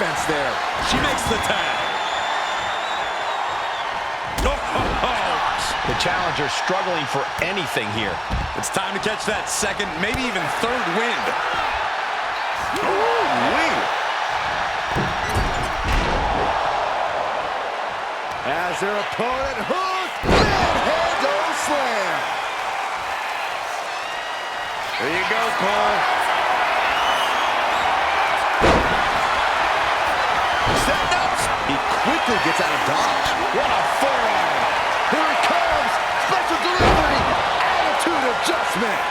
offense there. She makes the tag. The challenger struggling for anything here. It's time to catch that second, maybe even third wind. As their opponent hooks, manhandle slam. There you go, Cole. Setting up. He quickly gets out of dodge. What a forearm. Here it comes. Special delivery. Attitude adjustment.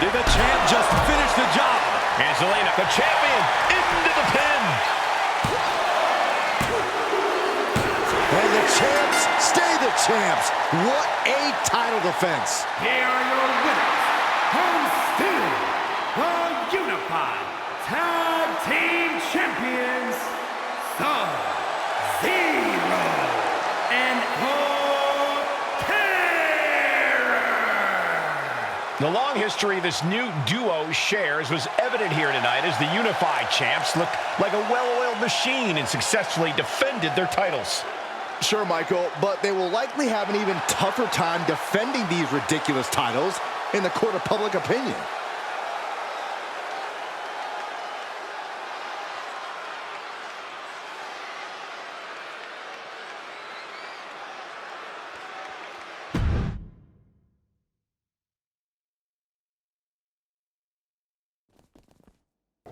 Did the champ just finish the job? Angelina, the champion, into the pin. And the champs stay the champs. What a title defense. Here are your winners, and still the Unified Tag Team Champions, Sub-Zero and Terror. The long history this new duo shares was evident here tonight as the Unified Champs look like a well-oiled machine and successfully defended their titles. Sure, Michael, but they will likely have an even tougher time defending these ridiculous titles in the court of public opinion.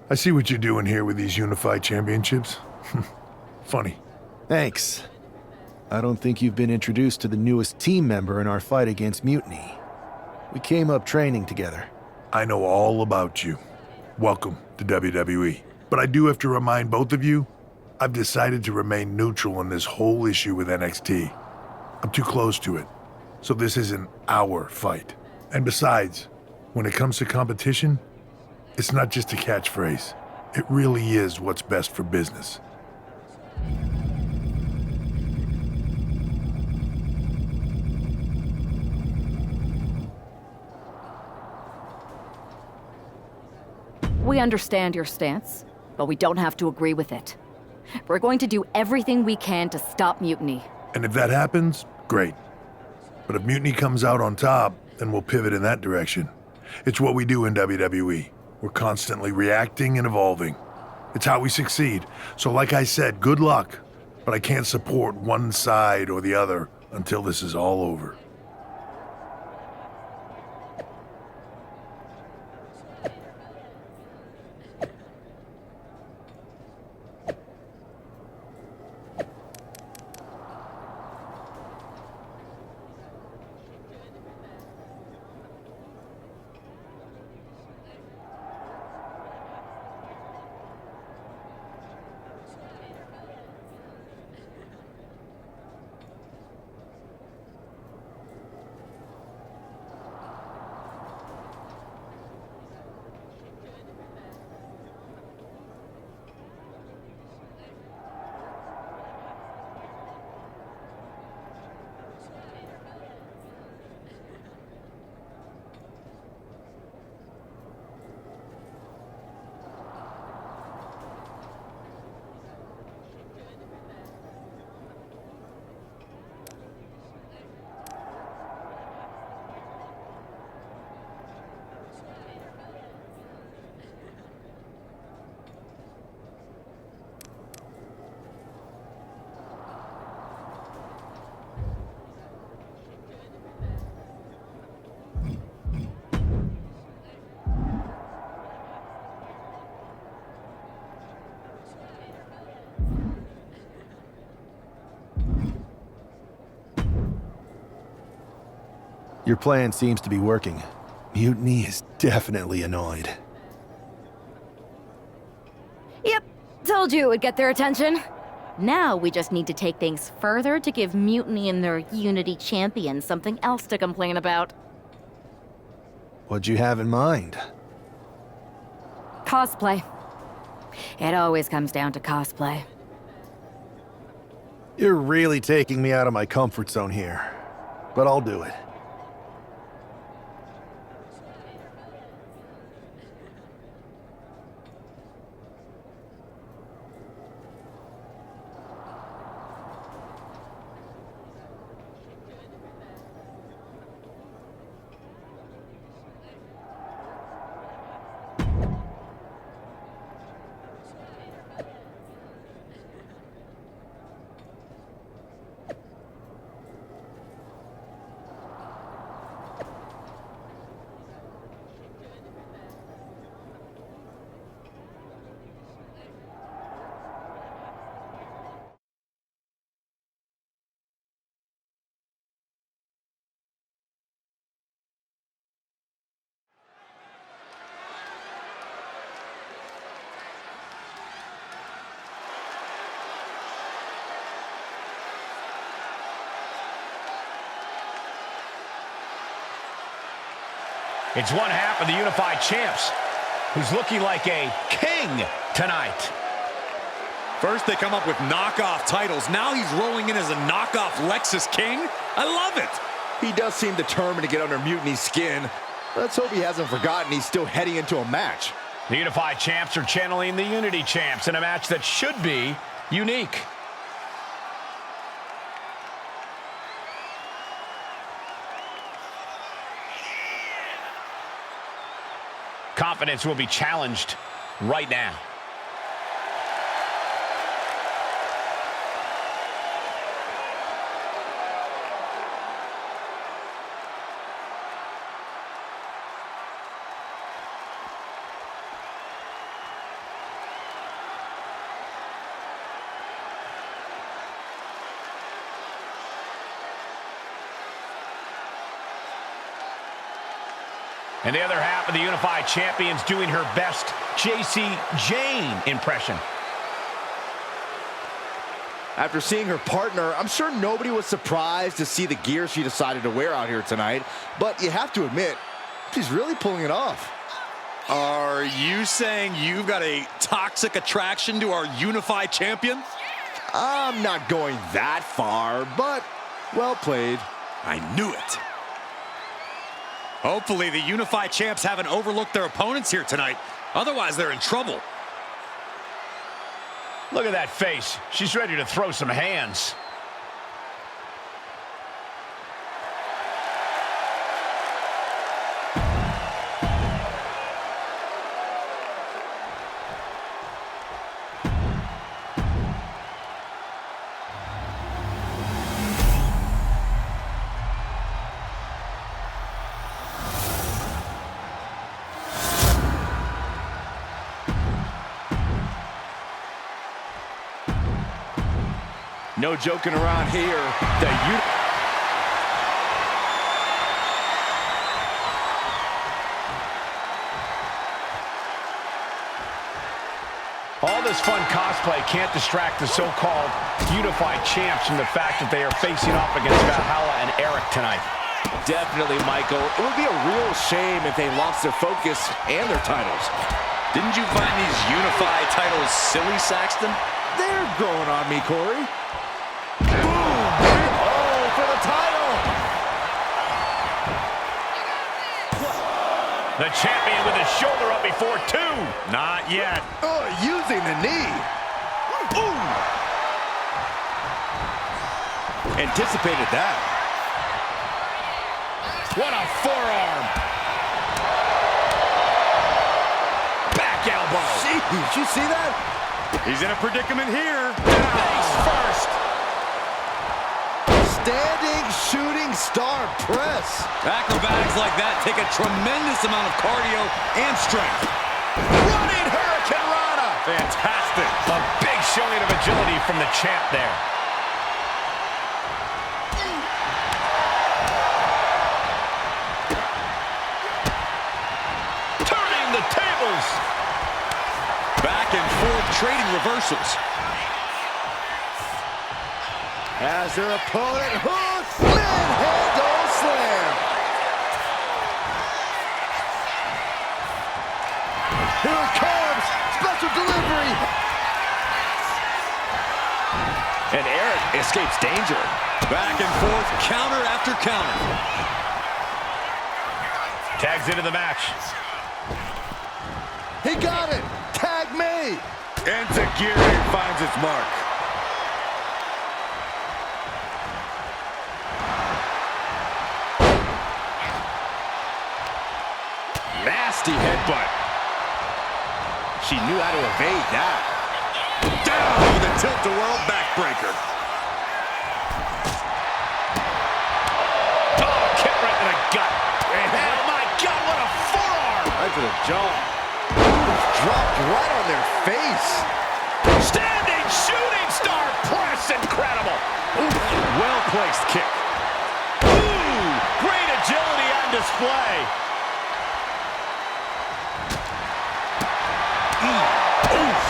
I see what you're doing here with these unified championships. Funny. Thanks. I don't think you've been introduced to the newest team member in our fight against Mutiny. We came up training together. I know all about you. Welcome to WWE. But I do have to remind both of you, I've decided to remain neutral in this whole issue with NXT. I'm too close to it. So this isn't our fight. And besides, when it comes to competition, it's not just a catchphrase. It really is what's best for business. We understand your stance, but we don't have to agree with it. We're going to do everything we can to stop Mutiny. And if that happens, great. But if Mutiny comes out on top, then we'll pivot in that direction. It's what we do in WWE. We're constantly reacting and evolving. It's how we succeed. So like I said, good luck. But I can't support one side or the other until this is all over. Your plan seems to be working. Mutiny is definitely annoyed. Yep, told you it would get their attention. Now we just need to take things further to give Mutiny and their Unity champions something else to complain about. What'd you have in mind? Cosplay. It always comes down to cosplay. You're really taking me out of my comfort zone here. But I'll do it. It's one half of the Unified Champs, who's looking like a king tonight. First, they come up with knockoff titles. Now he's rolling in as a knockoff Lexus King. I love it. He does seem determined to get under Mutiny's skin. Let's hope he hasn't forgotten he's still heading into a match. The Unified Champs are channeling the Unity Champs in a match that should be unique. Confidence will be challenged right now. And the other half of the Unified Champions doing her best JC Jane impression. After seeing her partner, I'm sure nobody was surprised to see the gear she decided to wear out here tonight. But you have to admit, she's really pulling it off. Are you saying you've got a toxic attraction to our Unified Champion? I'm not going that far, but well played. I knew it. Hopefully the Unified Champs haven't overlooked their opponents here tonight. Otherwise, they're in trouble. Look at that face. She's ready to throw some hands. No joking around here. All this fun cosplay can't distract the so-called Unified Champs from the fact that they are facing off against Valhalla and Eric tonight. Definitely, Michael. It would be a real shame if they lost their focus and their titles. Didn't you find these Unified titles silly, Saxton? They're growing on me, Corey. Oh, for the title! The champion with his shoulder up before two. Not yet. Oh, using the knee. Ooh. Anticipated that. What a forearm. Back elbow. Gee, did you see that? He's in a predicament here. Face first. Standing shooting star press. Acrobatics like that take a tremendous amount of cardio and strength. Running Hurricane Rana. Fantastic. A big showing of agility from the champ there. Turning the tables. Back and forth trading reversals. As their opponent hooks, manhandle slam. Here it comes, special delivery. And Eric escapes danger. Back and forth, counter after counter. Tags into the match. He got it. Tag me. Enzuigiri finds its mark. Nasty headbutt. She knew how to evade that. Down with a tilt-a-world backbreaker. Oh, kick right in the gut. Oh, my God, what a forearm. Right to the jaw. Dropped right on their face. Standing shooting star press. Incredible. Well-placed kick. Ooh, great agility on display.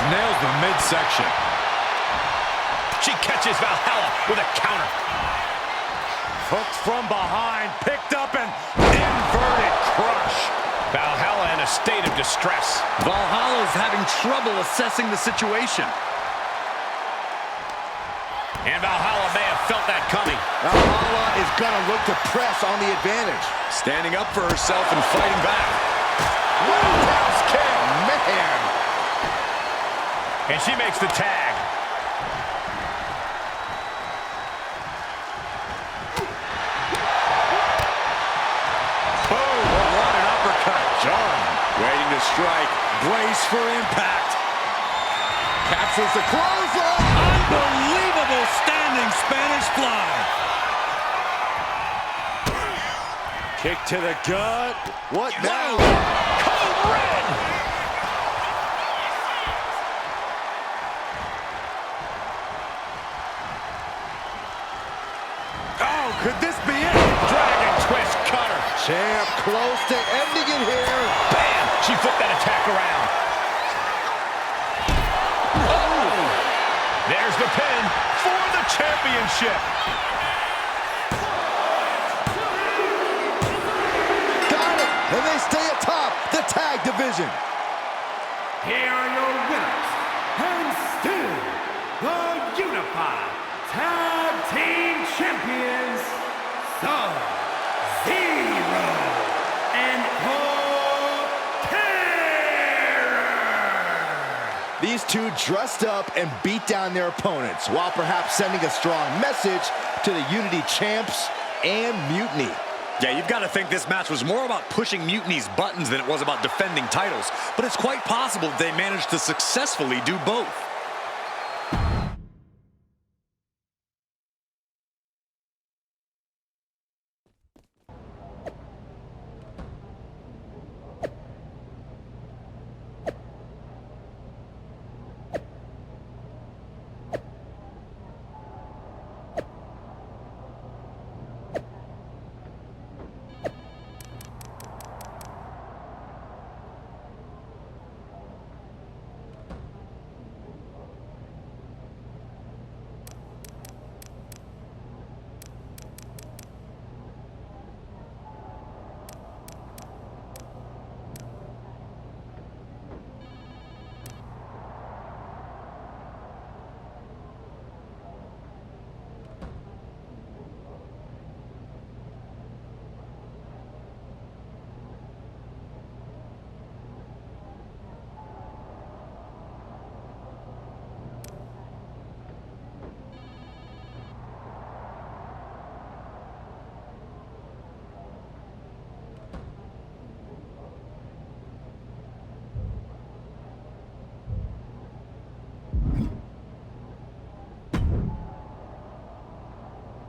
Nails the midsection. She catches Valhalla with a counter. Hooked from behind, picked up and inverted crush. distress. Valhalla's having trouble assessing the situation. And Valhalla may have felt that coming. Valhalla is going to look to press on the advantage. Standing up for herself and fighting back. Roundhouse kick, man. And she makes the tag. Boom! What an uppercut. John waiting to strike. Brace for impact. Captures the clothesline. Unbelievable standing Spanish fly. Kick to the gut. What now? Code red. Oh, could this be it? Dragon twist cutter. Champ close to ending it here. Bam! She flipped that attack around. Oh! There's the pin for the championship. Got it! And they stay atop the tag division. Here are your winners, and still the Unified Tag Team Champions, Sub-Zero and Terror. These two dressed up and beat down their opponents, while perhaps sending a strong message to the Unity champs and Mutiny. Yeah, you've got to think this match was more about pushing Mutiny's buttons than it was about defending titles. But it's quite possible they managed to successfully do both.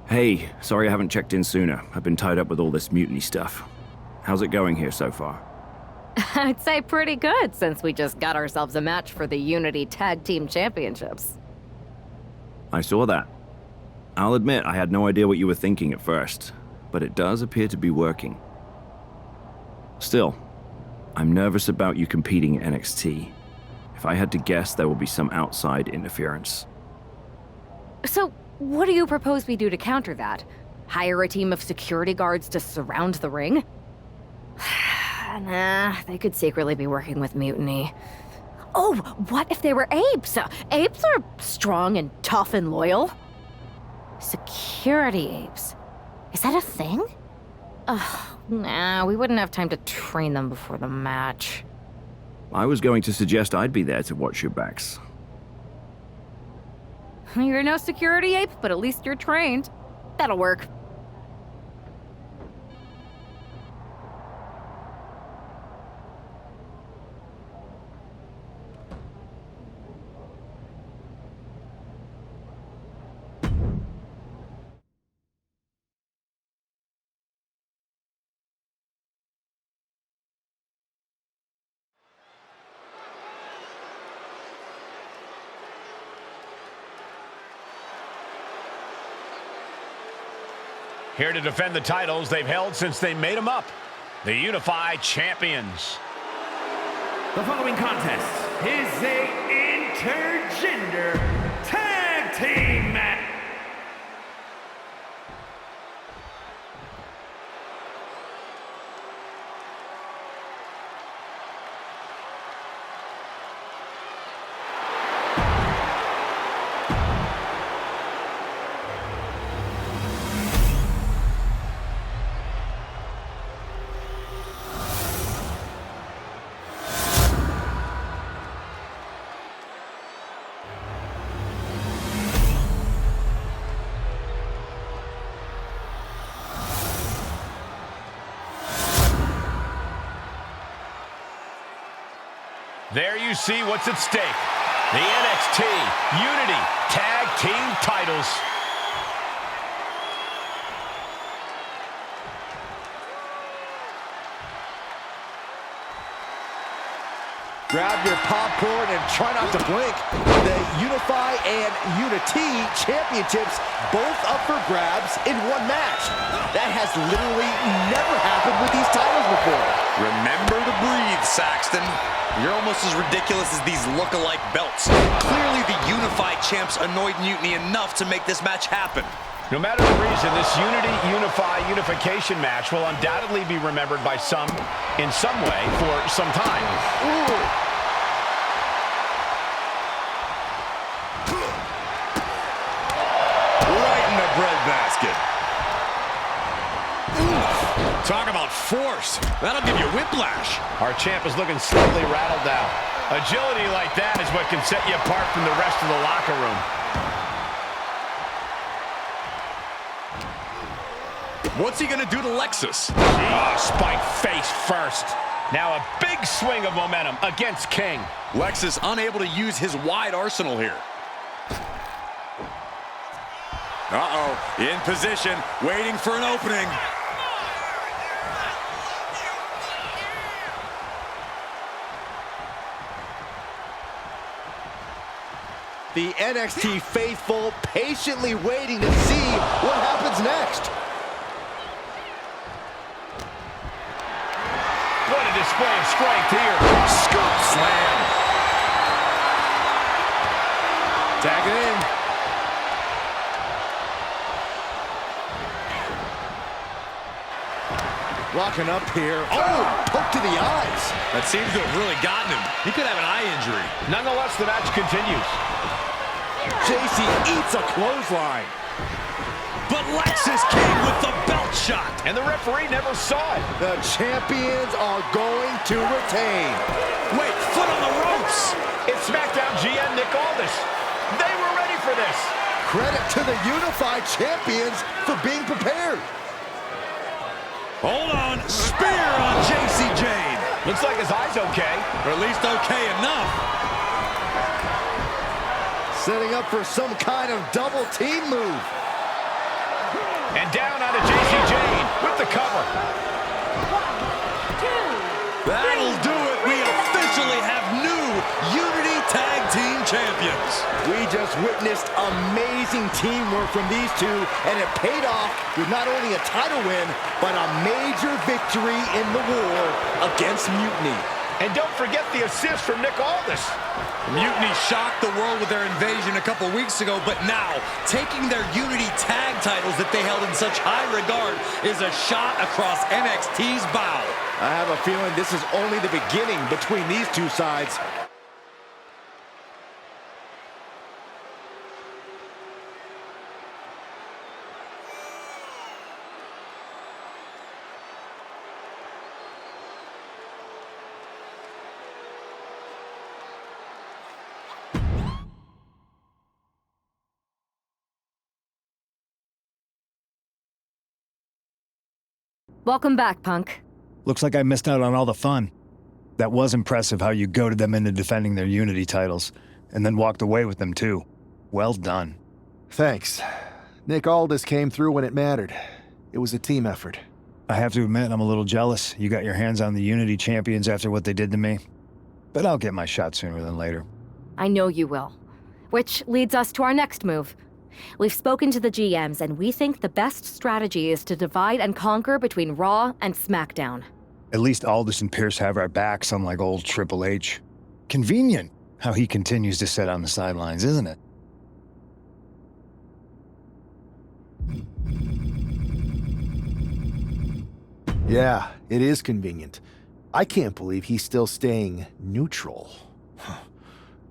Hey, sorry I haven't checked in sooner. I've been tied up with all this mutiny stuff. How's it going here so far? I'd say pretty good, since we just got ourselves a match for the Unity Tag Team Championships. I saw that. I'll admit I had no idea what you were thinking at first, but it does appear to be working. Still, I'm nervous about you competing at NXT. If I had to guess, there will be some outside interference. So, what do you propose we do to counter that? Hire a team of security guards to surround the ring? Nah, they could secretly be working with Mutiny. Oh, what if they were apes? Apes are strong and tough and loyal. Security apes. Is that a thing? Nah, we wouldn't have time to train them before the match. I was going to suggest I'd be there to watch your backs. You're no security ape, but at least you're trained. That'll work. Here to defend the titles they've held since they made them up. The Unified Champions. The following contest is a intergender tag team match. There you see what's at stake. The NXT Unity Tag Team titles. Grab your popcorn and try not to blink. The Unify and Unity championships both up for grabs in one match. That has literally never happened with these titles before. Remember to breathe, Saxton. You're almost as ridiculous as these look-alike belts. Clearly the Unified champs annoyed Mutiny enough to make this match happen. No matter the reason, this unification match will undoubtedly be remembered by some, in some way, for some time. Ooh. Right in the breadbasket. Talk about force. That'll give you whiplash. Our champ is looking slightly rattled now. Agility like that is what can set you apart from the rest of the locker room. What's he gonna do to Lexus? Oh, spike face first. Now a big swing of momentum against King. Lexus unable to use his wide arsenal here. Uh-oh, in position, waiting for an opening. The NXT faithful patiently waiting to see what happens next. What a display of strength here. Scoop slam. Tag it in. Locking up here. Oh, poke to the eyes. That seems to have really gotten him. He could have an eye injury. Nonetheless, the match continues. JC eats a clothesline. But Lexus came with the belt shot. And the referee never saw it. The champions are going to retain. Wait, foot on the ropes. It's SmackDown GM Nick Aldis. They were ready for this. Credit to the Unified champions for being prepared. Hold on, spear on JC Jane. Looks like his eye's okay. Or at least okay enough. Setting up for some kind of double team move. And down onto JC Jane with the cover. 1, 2, That'll do it. We officially have new Unity Tag Team Champions. We just witnessed amazing teamwork from these two, and it paid off with not only a title win, but a major victory in the war against Mutiny. And don't forget the assist from Nick Aldis. Mutiny shocked the world with their invasion a couple weeks ago, but now, taking their Unity Tag titles that they held in such high regard is a shot across NXT's bow. I have a feeling this is only the beginning between these two sides. Welcome back, Punk. Looks like I missed out on all the fun. That was impressive how you goaded them into defending their Unity titles, and then walked away with them too. Well done. Thanks. Nick Aldis came through when it mattered. It was a team effort. I have to admit, I'm a little jealous. You got your hands on the Unity champions after what they did to me. But I'll get my shot sooner than later. I know you will. Which leads us to our next move. We've spoken to the GMs, and we think the best strategy is to divide and conquer between Raw and SmackDown. At least Aldis and Pierce have our backs, unlike old Triple H. Convenient how he continues to sit on the sidelines, isn't it? Yeah, it is convenient. I can't believe he's still staying neutral.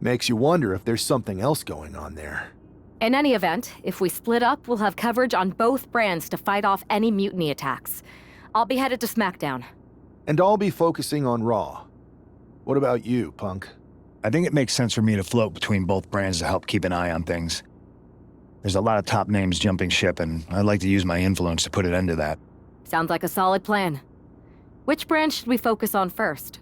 Makes you wonder if there's something else going on there. In any event, if we split up, we'll have coverage on both brands to fight off any mutiny attacks. I'll be headed to SmackDown. And I'll be focusing on Raw. What about you, Punk? I think it makes sense for me to float between both brands to help keep an eye on things. There's a lot of top names jumping ship, and I'd like to use my influence to put an end to that. Sounds like a solid plan. Which brand should we focus on first?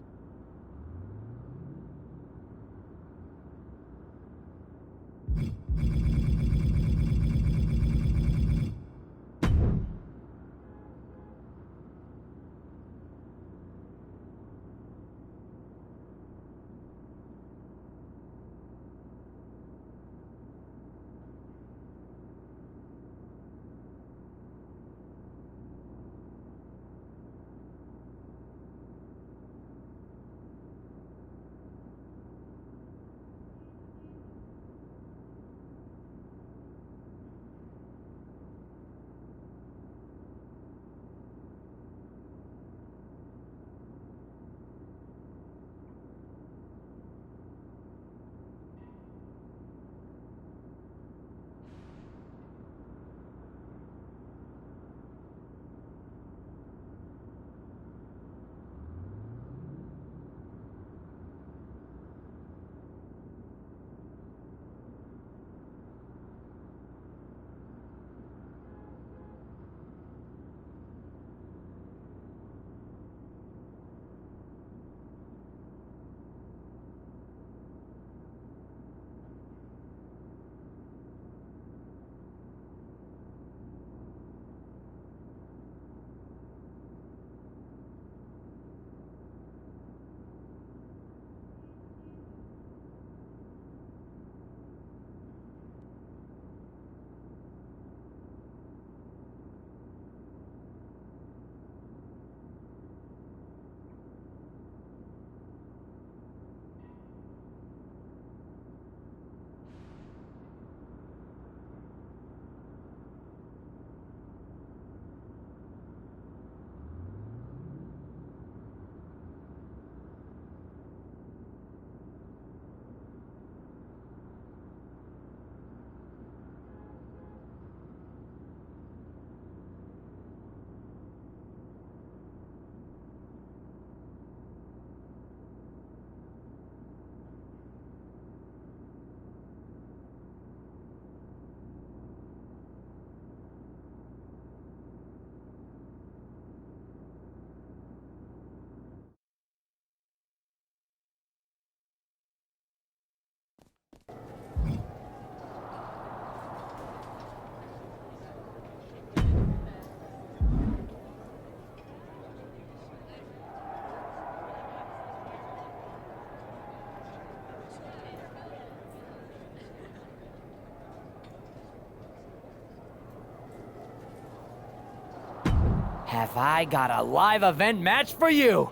have I got a live event match for you.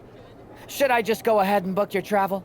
Should I just go ahead and book your travel?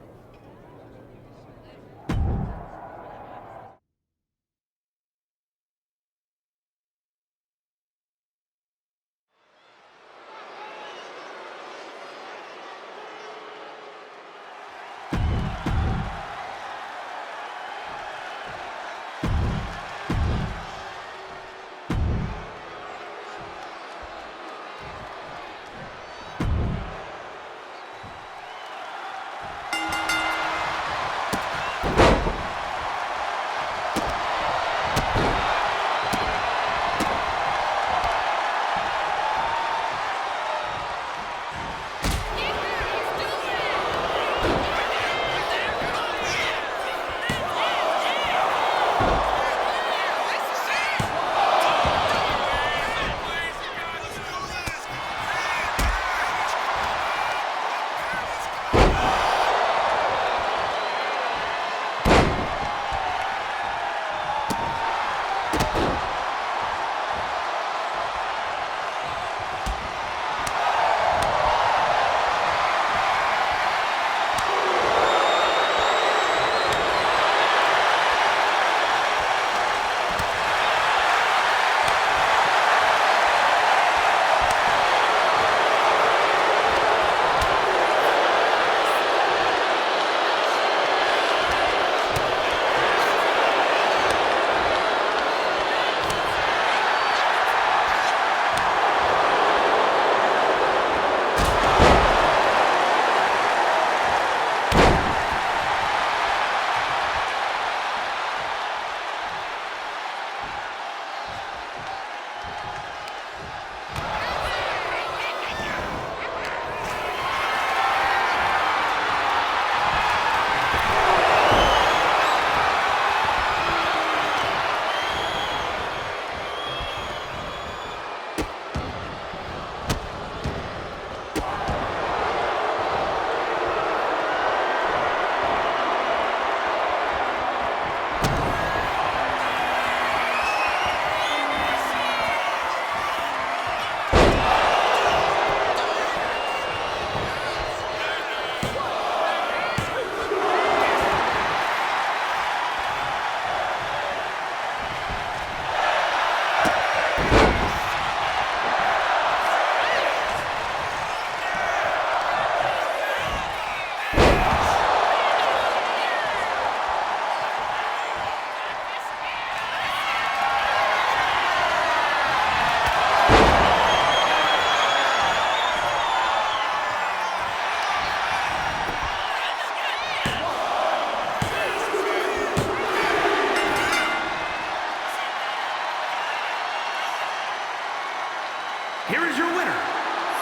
Here is your winner,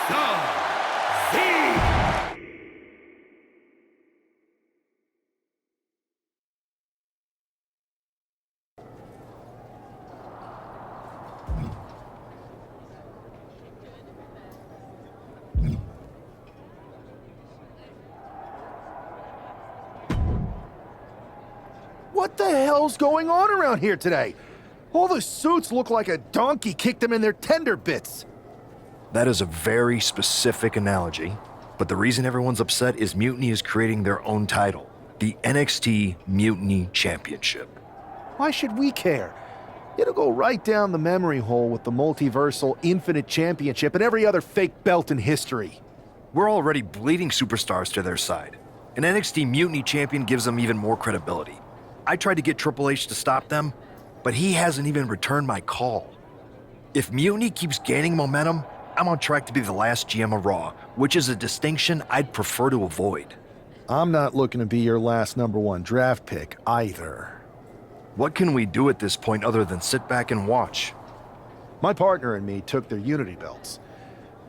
Sub-Z. What the hell's going on around here today? All the suits look like a donkey kicked them in their tender bits. That is a very specific analogy, but the reason everyone's upset is Mutiny is creating their own title, the NXT Mutiny Championship. Why should we care? It'll go right down the memory hole with the multiversal Infinite Championship and every other fake belt in history. We're already bleeding superstars to their side. An NXT Mutiny champion gives them even more credibility. I tried to get Triple H to stop them, but he hasn't even returned my call. If Mutiny keeps gaining momentum, I'm on track to be the last GM of Raw, which is a distinction I'd prefer to avoid. I'm not looking to be your last #1 draft pick either. What can we do at this point other than sit back and watch? My partner and me took their Unity belts.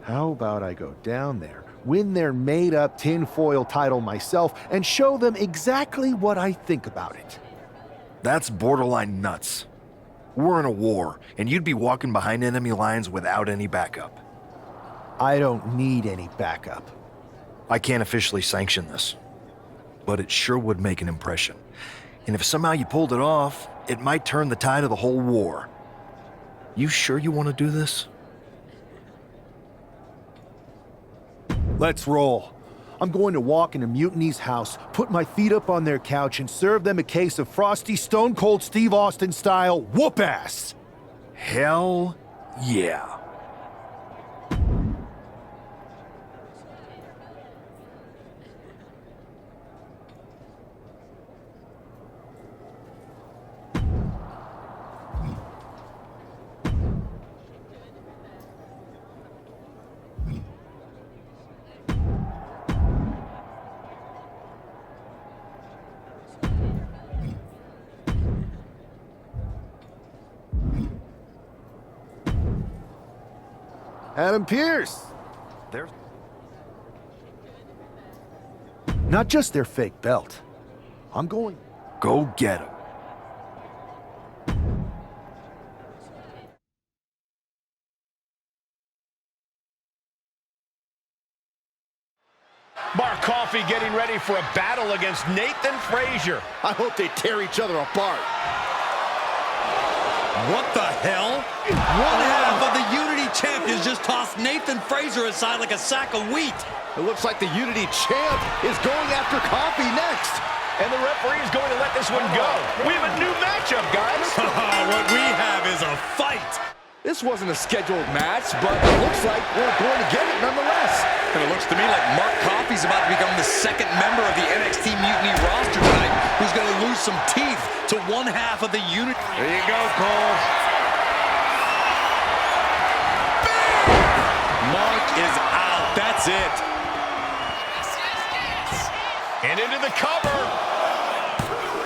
How about I go down there, win their made-up tinfoil title myself, and show them exactly what I think about it? That's borderline nuts. We're in a war, and you'd be walking behind enemy lines without any backup. I don't need any backup. I can't officially sanction this, but it sure would make an impression. And if somehow you pulled it off, it might turn the tide of the whole war. You sure you want to do this? Let's roll. I'm going to walk into Mutiny's house, put my feet up on their couch, and serve them a case of frosty Stone Cold Steve Austin style whoop-ass. Hell yeah. Adam Pearce. There's... Not just their fake belt. I'm going... Go get him. Mark Coffey getting ready for a battle against Nathan Frazier. I hope they tear each other apart. What the hell? One half of the Unity champions just tossed Nathan Frazier aside like a sack of wheat. It looks like the Unity champ is going after Coffey next. And the referee is going to let this one go. We have a new matchup, guys. What we have is a fight. This wasn't a scheduled match, but it looks like we're going to get it nonetheless. And it looks to me like Mark Coffey's about to become the second member of the NXT Mutiny roster tonight, who's going to lose some teeth to one half of the Unity. There you go, Cole. Mark is out. That's it. And into the cover.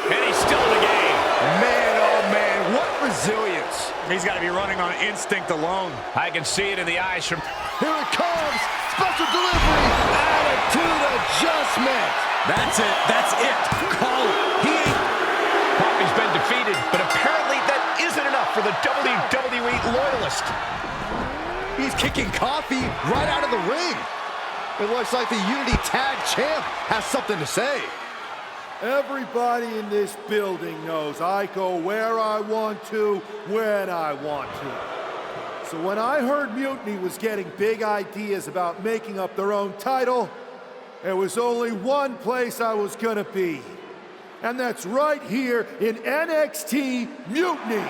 And he's still in the game. Man, oh man, what resilience. He's got to be running on instinct alone. I can see it in the eyes from... Here it comes. Special delivery. Attitude adjustment. That's it. That's it. Call it. He ain't... Coffey's been defeated, but apparently that isn't enough for the WWE loyalist. He's kicking Coffey right out of the ring. It looks like the Unity Tag Champ has something to say. Everybody in this building knows I go where I want to, when I want to. So when I heard Mutiny was getting big ideas about making up their own title, there was only one place I was gonna be. And that's right here in NXT Mutiny.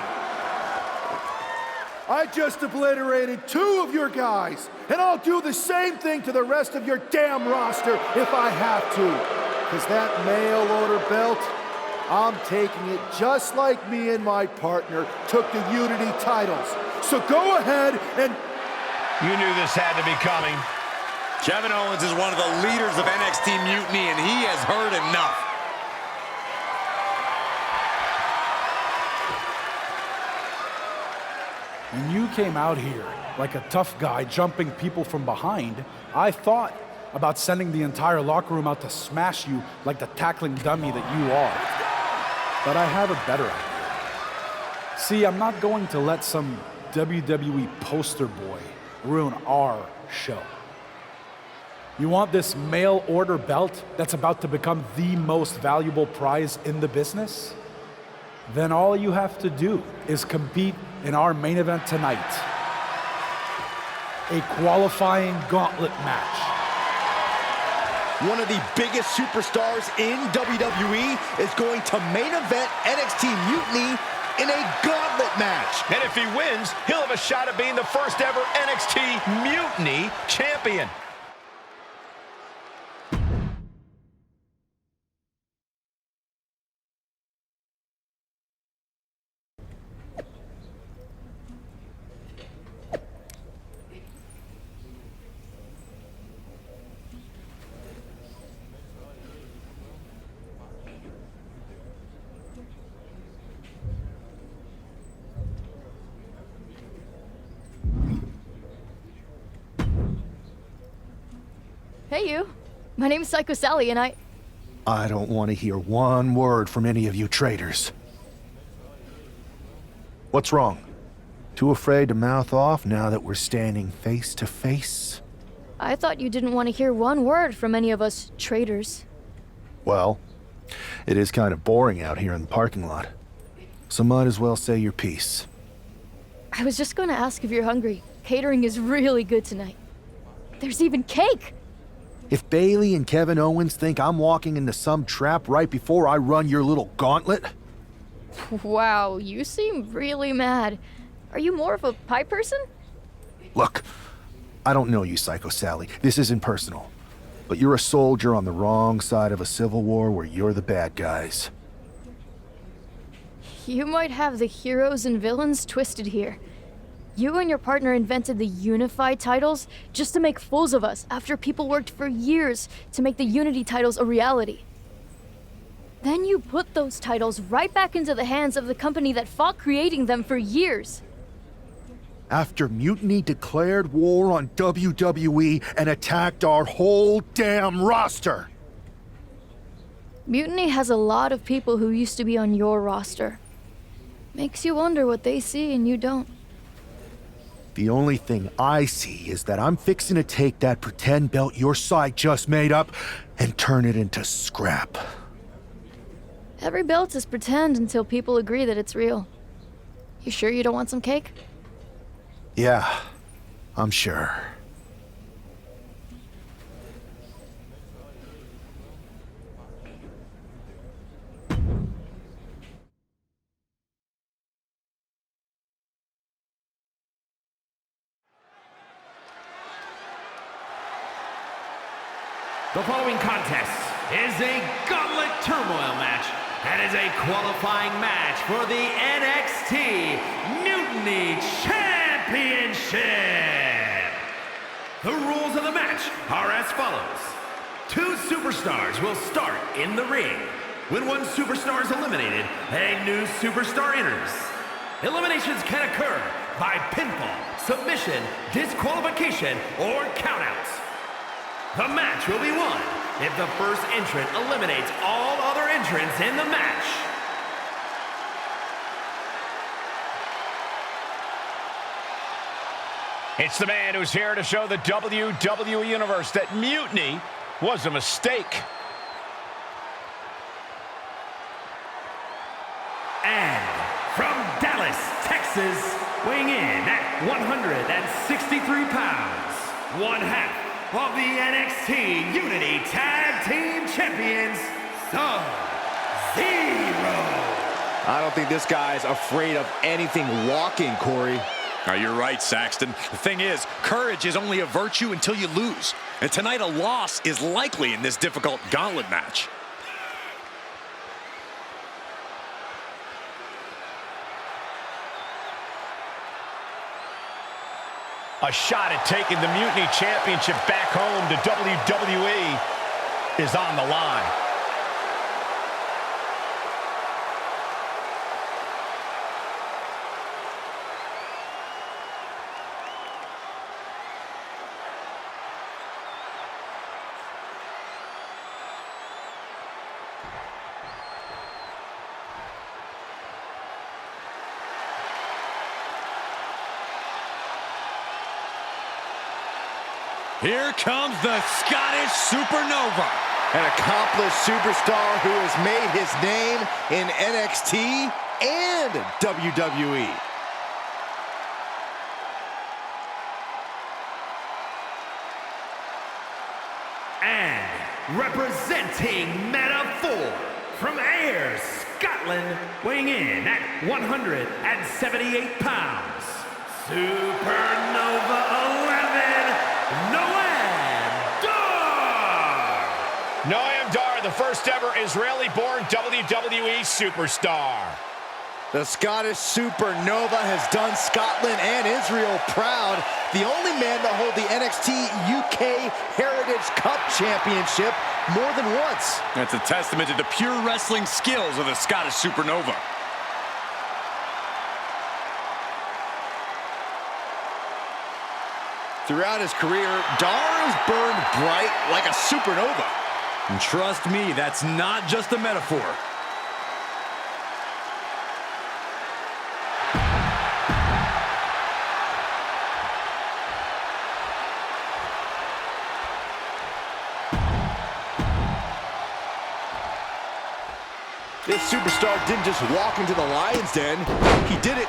I just obliterated 2 of your guys, and I'll do the same thing to the rest of your damn roster if I have to. Because that mail order belt, I'm taking it just like me and my partner took the Unity titles. So go ahead and... You knew this had to be coming. Kevin Owens is one of the leaders of NXT Mutiny, and he has heard enough. When you came out here like a tough guy jumping people from behind, I thought about sending the entire locker room out to smash you like the tackling dummy that you are. But I have a better idea. See, I'm not going to let some WWE poster boy ruin our show. You want this mail order belt that's about to become the most valuable prize in the business? Then all you have to do is compete in our main event tonight. A qualifying gauntlet match. One of the biggest superstars in WWE is going to main event NXT Mutiny in a gauntlet match. And if he wins, he'll have a shot at being the first ever NXT Mutiny champion. Hey, you. My name's Psycho Sally, and I don't want to hear one word from any of you traitors. What's wrong? Too afraid to mouth off now that we're standing face to face? I thought you didn't want to hear one word from any of us traitors. Well, it is kind of boring out here in the parking lot. So might as well say your piece. I was just going to ask if you're hungry. Catering is really good tonight. There's even cake! If Bailey and Kevin Owens think I'm walking into some trap right before I run your little gauntlet... Wow, you seem really mad. Are you more of a pie person? Look, I don't know you, Psycho Sally. This isn't personal. But you're a soldier on the wrong side of a civil war where you're the bad guys. You might have the heroes and villains twisted here. You and your partner invented the Unified titles just to make fools of us after people worked for years to make the Unity titles a reality. Then you put those titles right back into the hands of the company that fought creating them for years. After Mutiny declared war on WWE and attacked our whole damn roster. Mutiny has a lot of people who used to be on your roster. Makes you wonder what they see and you don't. The only thing I see is that I'm fixing to take that pretend belt your side just made up and turn it into scrap. Every belt is pretend until people agree that it's real. You sure you don't want some cake? Yeah, I'm sure. The following contest is a gauntlet turmoil match and is a qualifying match for the NXT Mutiny Championship. The rules of the match are as follows. 2 superstars will start in the ring. When one superstar is eliminated, a new superstar enters. Eliminations can occur by pinfall, submission, disqualification, or countouts. The match will be won if the first entrant eliminates all other entrants in the match. It's the man who's here to show the WWE Universe that Mutiny was a mistake. And from Dallas, Texas, weighing in at 163 pounds, one half of the NXT Unity Tag Team Champions, Sub-Zero. I don't think this guy's afraid of anything walking, Corey. Oh, you're right, Saxton. The thing is, courage is only a virtue until you lose. And tonight, a loss is likely in this difficult gauntlet match. A shot at taking the Mutiny Championship back home to WWE is on the line. Here comes the Scottish Supernova. An accomplished superstar who has made his name in NXT and WWE. And representing Meta-4 from Ayr, Scotland, weighing in at 178 pounds, Supernova 11, Noam Dar! Noam Dar, the first ever Israeli-born WWE superstar. The Scottish Supernova has done Scotland and Israel proud. The only man to hold the NXT UK Heritage Cup Championship more than once. That's a testament to the pure wrestling skills of the Scottish Supernova. Throughout his career, Dar has burned bright like a supernova. And trust me, that's not just a metaphor. This superstar didn't just walk into the Lion's Den, he did it.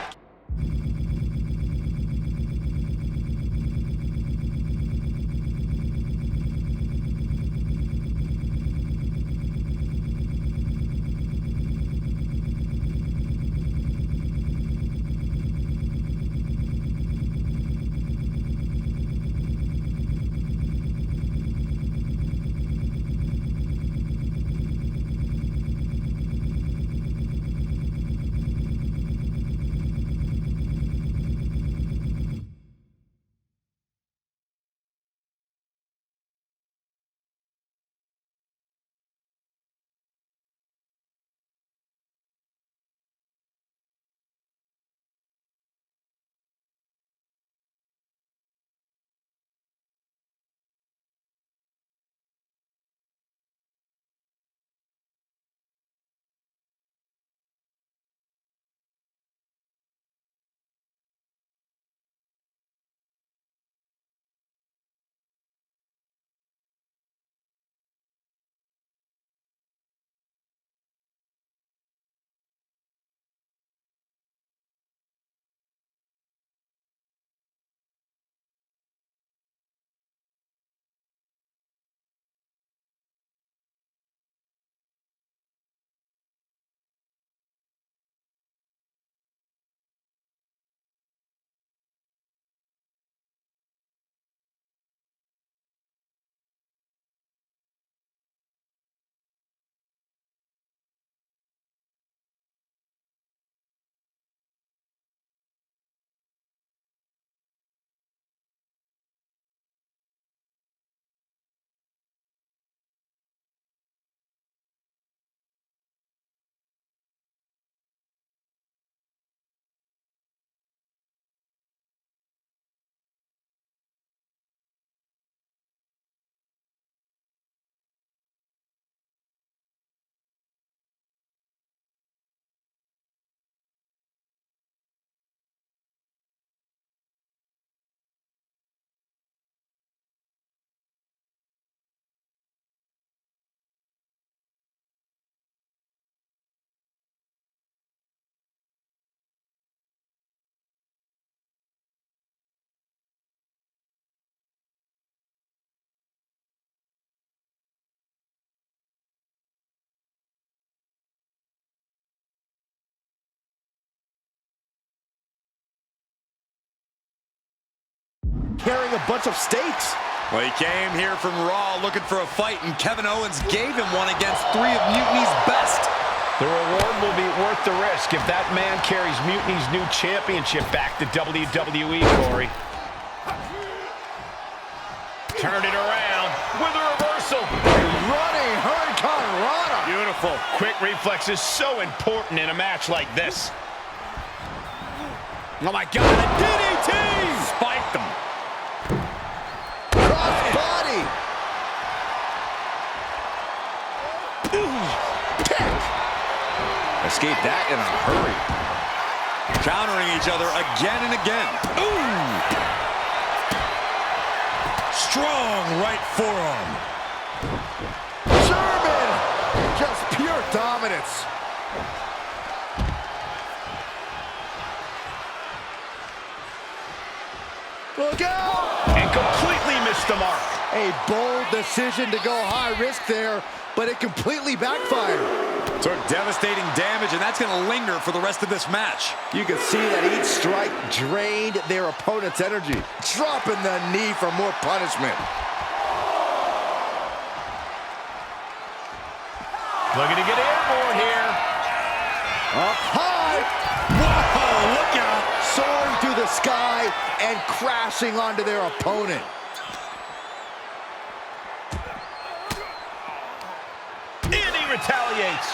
carrying a bunch of stakes. Well, he came here from Raw looking for a fight, and Kevin Owens gave him one against 3 of Mutiny's best. The reward will be worth the risk if that man carries Mutiny's new championship back to WWE, Corey. Turned it around with a reversal. Running Hurricane Rana. Beautiful. Quick reflexes so important in a match like this. Oh, my God. A DDT! Spiked him. Cross body. Escape that in a hurry. Countering each other again and again. Ooh! Strong right forearm. German! Just pure dominance. Look out! And completely missed the mark. A bold decision to go high risk there, but it completely backfired. Took devastating damage, and that's going to linger for the rest of this match. You can see that each strike drained their opponent's energy. Dropping the knee for more punishment. Looking to get airborne here. Up high. Whoa, look out. Soaring through the sky and crashing onto their opponent. And he retaliates.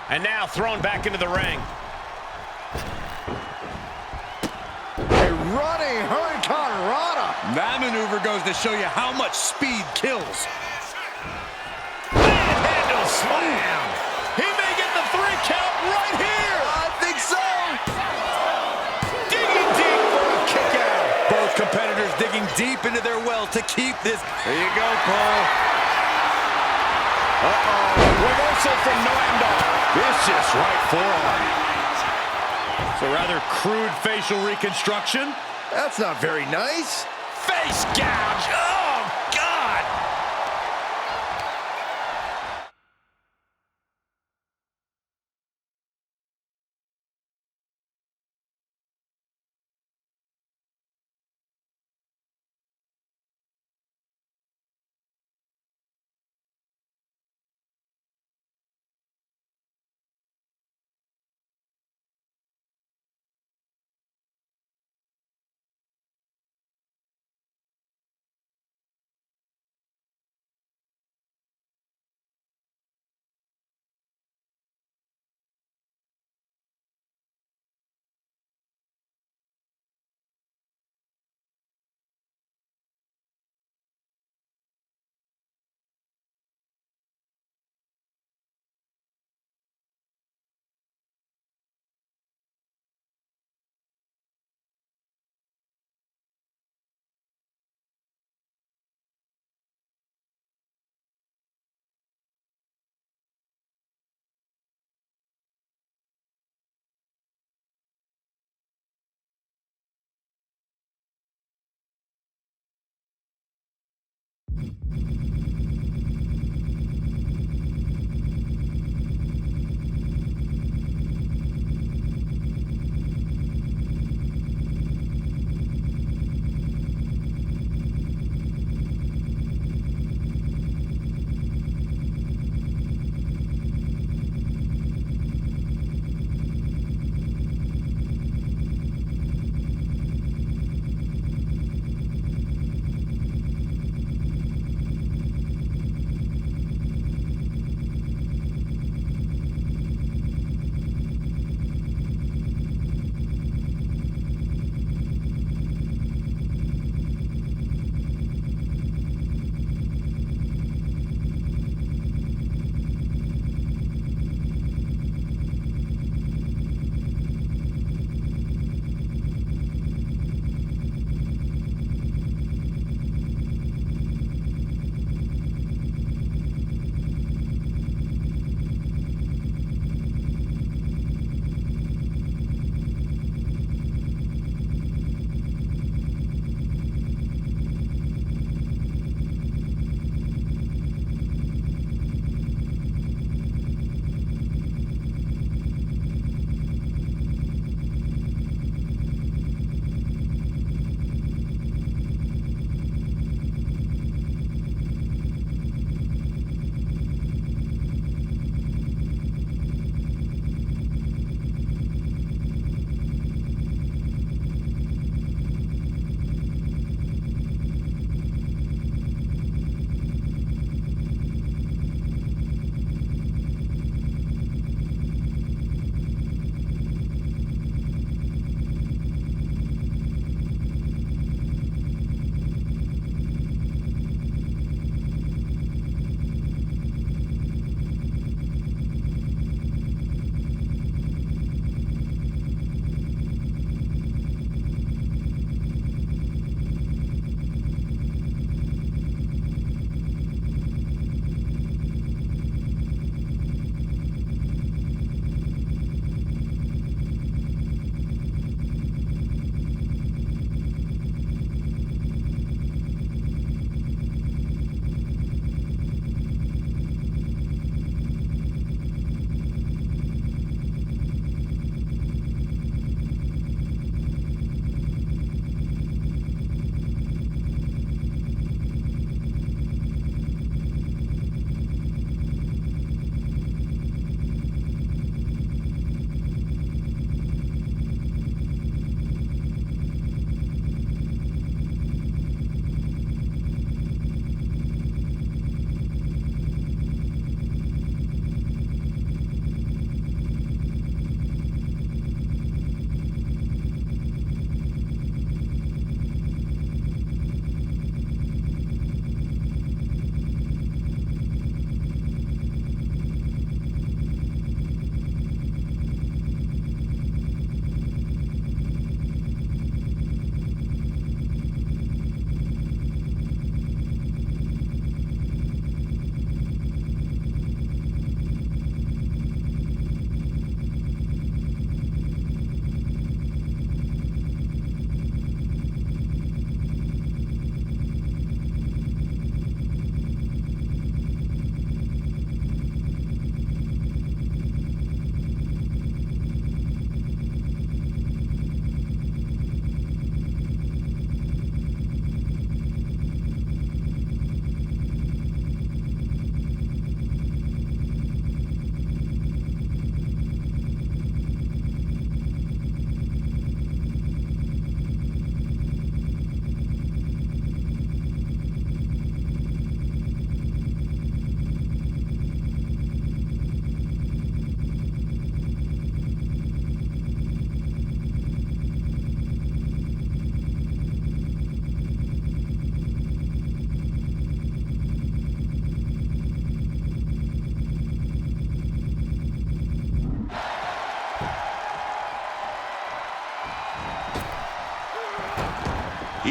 And now thrown back into the ring. A running Hurricane Rana. That maneuver goes to show you how much speed kills. Handle slam. He may get the 3 count right here. I think so. Digging deep for a kick out. Both competitors digging deep into their well to keep this. There you go, Cole. Reversal from Noam. Vicious right forearm. It's a rather crude facial reconstruction. That's not very nice. Face gouge. Oh, God.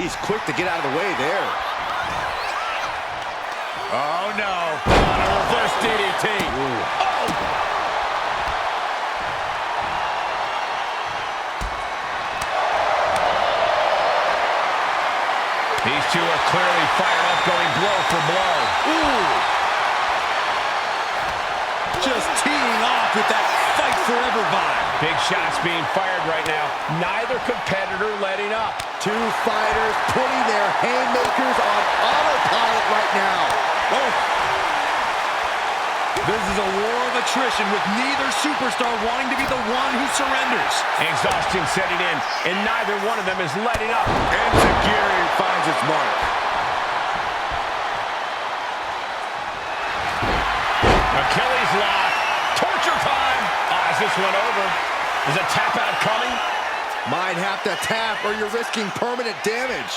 He's quick to get out of the way there. Oh, no. On a reverse DDT. Oh! These two are clearly fired up, going blow for blow. Ooh! Just teeing off with that fight forever vibe. Big shots being fired right now. Neither competitor letting up. Two fighters putting their haymakers on autopilot right now. Oh! This is a war of attrition with neither superstar wanting to be the one who surrenders. Exhaustion setting in, and neither one of them is letting up. And Tajiri finds its mark. Achilles lock. Torture time. Is this one over? Is a tap out coming? Might have to tap or you're risking permanent damage.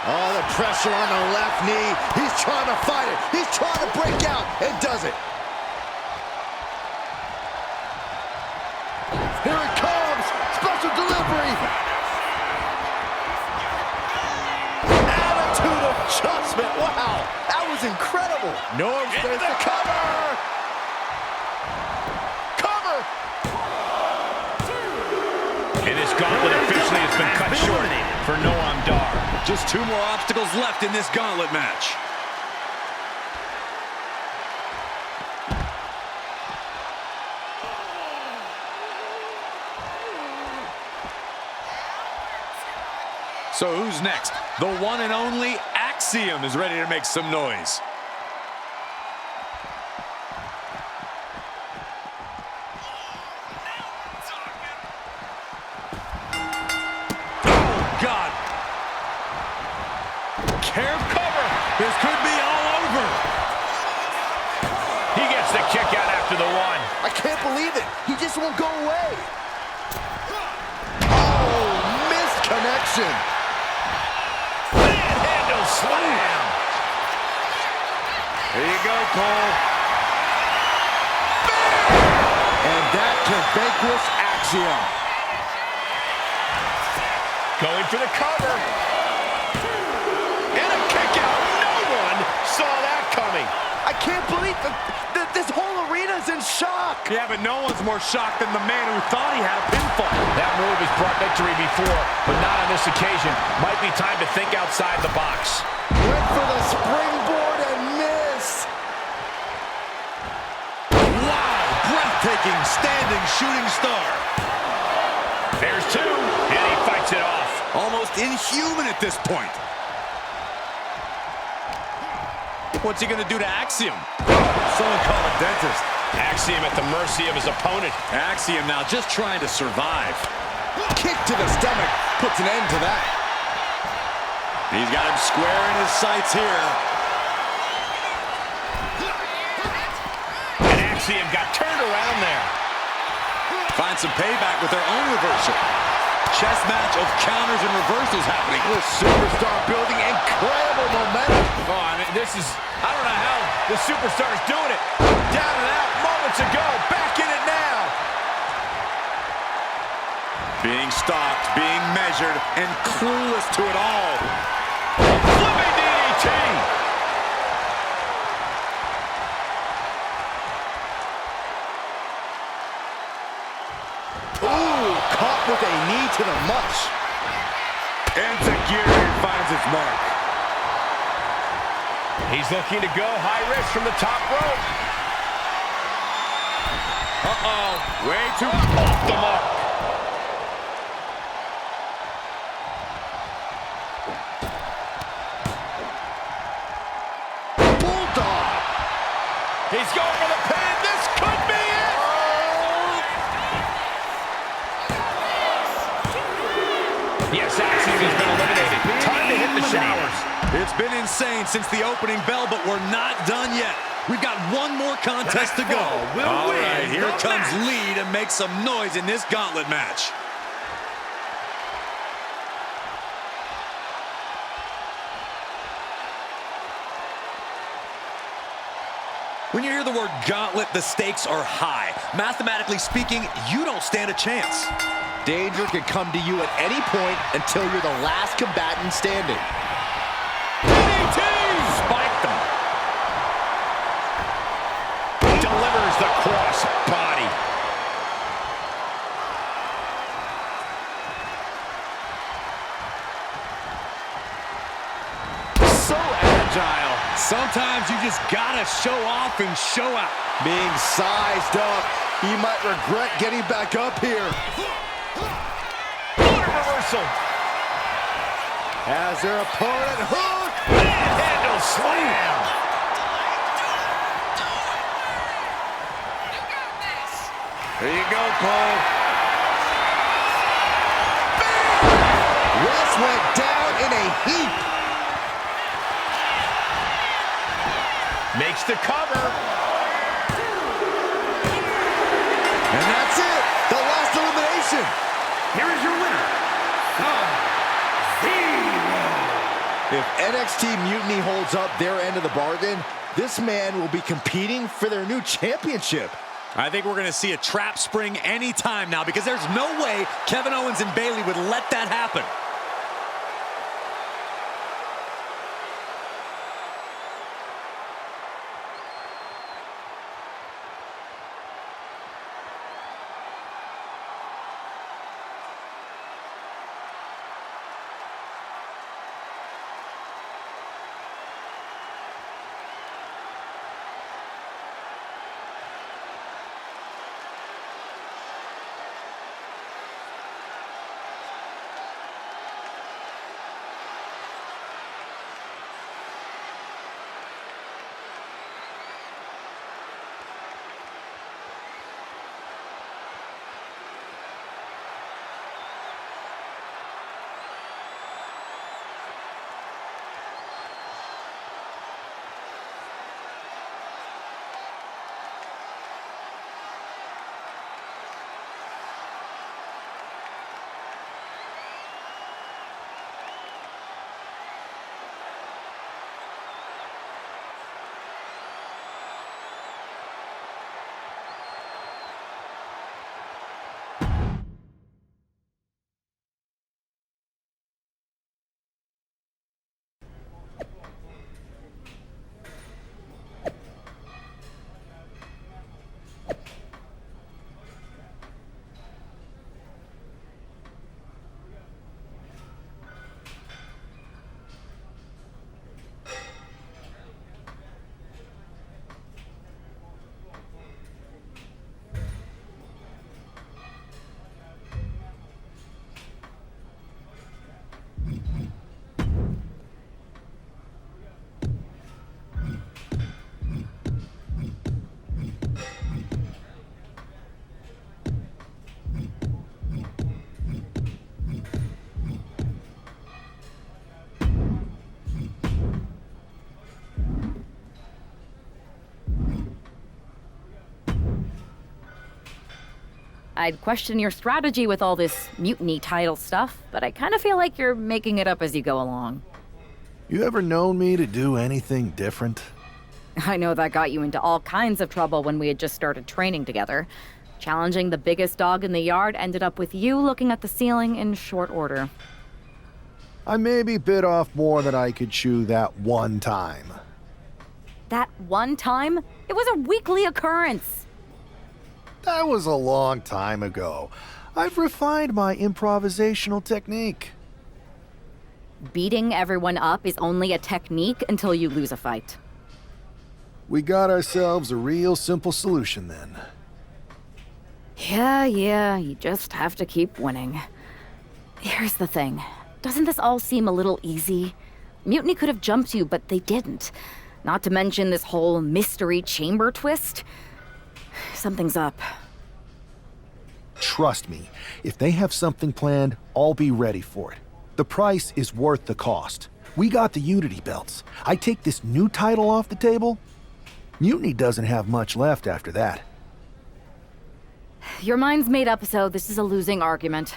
Oh, the pressure on the left knee. He's trying to fight it. He's trying to break out and does it. Here it comes. Special delivery. Attitude adjustment. Wow, that was incredible. North there's the cover. And this gauntlet officially has been cut short for Noam Dar. Just two more obstacles left in this gauntlet match. So who's next? The one and only Axiom is ready to make some noise. This could be all over. He gets the kick out after the one. I can't believe it. He just won't go away. Oh, missed connection. Manhandle slam. There you go, Cole. And that can vanquish Axiom. Going for the cover. Saw that coming. I can't believe that this whole arena's in shock. Yeah, but no one's more shocked than the man who thought he had a pinfall. That move has brought victory before, but not on this occasion. Might be time to think outside the box. Went for the springboard and missed. Wow, breathtaking standing shooting star. There's two, and he fights it off. Almost inhuman at this point. What's he going to do to Axiom? Someone call a dentist. Axiom at the mercy of his opponent. Axiom now just trying to survive. Kick to the stomach puts an end to that. He's got him square in his sights here. And Axiom got turned around there. Find some payback with their own reversal. Chess match of counters and reversals happening. This superstar building incredible momentum. Oh, I mean, this is, I don't know how the superstar is doing it. Down and out moments ago, back in it now. Being stalked, being measured, and clueless to it all. Flipping DDT. Ooh, caught with a knee to the mush. And Tajiri finds its mark. He's looking to go high risk from the top rope. Uh-oh, way too off the mark. Bulldog. He's going for the pin. This could be it. Yes, Axiom has been eliminated. Time to hit the showers. It's been insane since the opening bell, but we're not done yet. We've got one more contest to go. All right, here comes Lee to make some noise in this gauntlet match. When you hear the word gauntlet, the stakes are high. Mathematically speaking, you don't stand a chance. Danger can come to you at any point until you're the last combatant standing. DDT! Spiked him. Delivers the cross body. So agile. Sometimes you just gotta show off and show out. Being sized up, he might regret getting back up here. What a reversal. As their opponent hook. Handle slam. There you go, Cole. Wes went down in a heap. Makes the cover. And that's it. The last elimination. Here is your winner, If NXT Mutiny holds up their end of the bargain, this man will be competing for their new championship. I think we're going to see a trap spring anytime now because there's no way Kevin Owens and Bayley would let that happen. I'd question your strategy with all this mutiny title stuff, but I kind of feel like you're making it up as you go along. You ever known me to do anything different? I know that got you into all kinds of trouble when we had just started training together. Challenging the biggest dog in the yard ended up with you looking at the ceiling in short order. I maybe bit off more than I could chew that one time. That one time? It was a weekly occurrence. That was a long time ago. I've refined my improvisational technique. Beating everyone up is only a technique until you lose a fight. We got ourselves a real simple solution then. Yeah, you just have to keep winning. Here's the thing. Doesn't this all seem a little easy? Mutiny could have jumped you, but they didn't. Not to mention this whole mystery chamber twist. Something's up. Trust me, if they have something planned, I'll be ready for it. The price is worth the cost. We got the Unity belts. I take this new title off the table, Mutiny doesn't have much left after that. Your mind's made up, so this is a losing argument.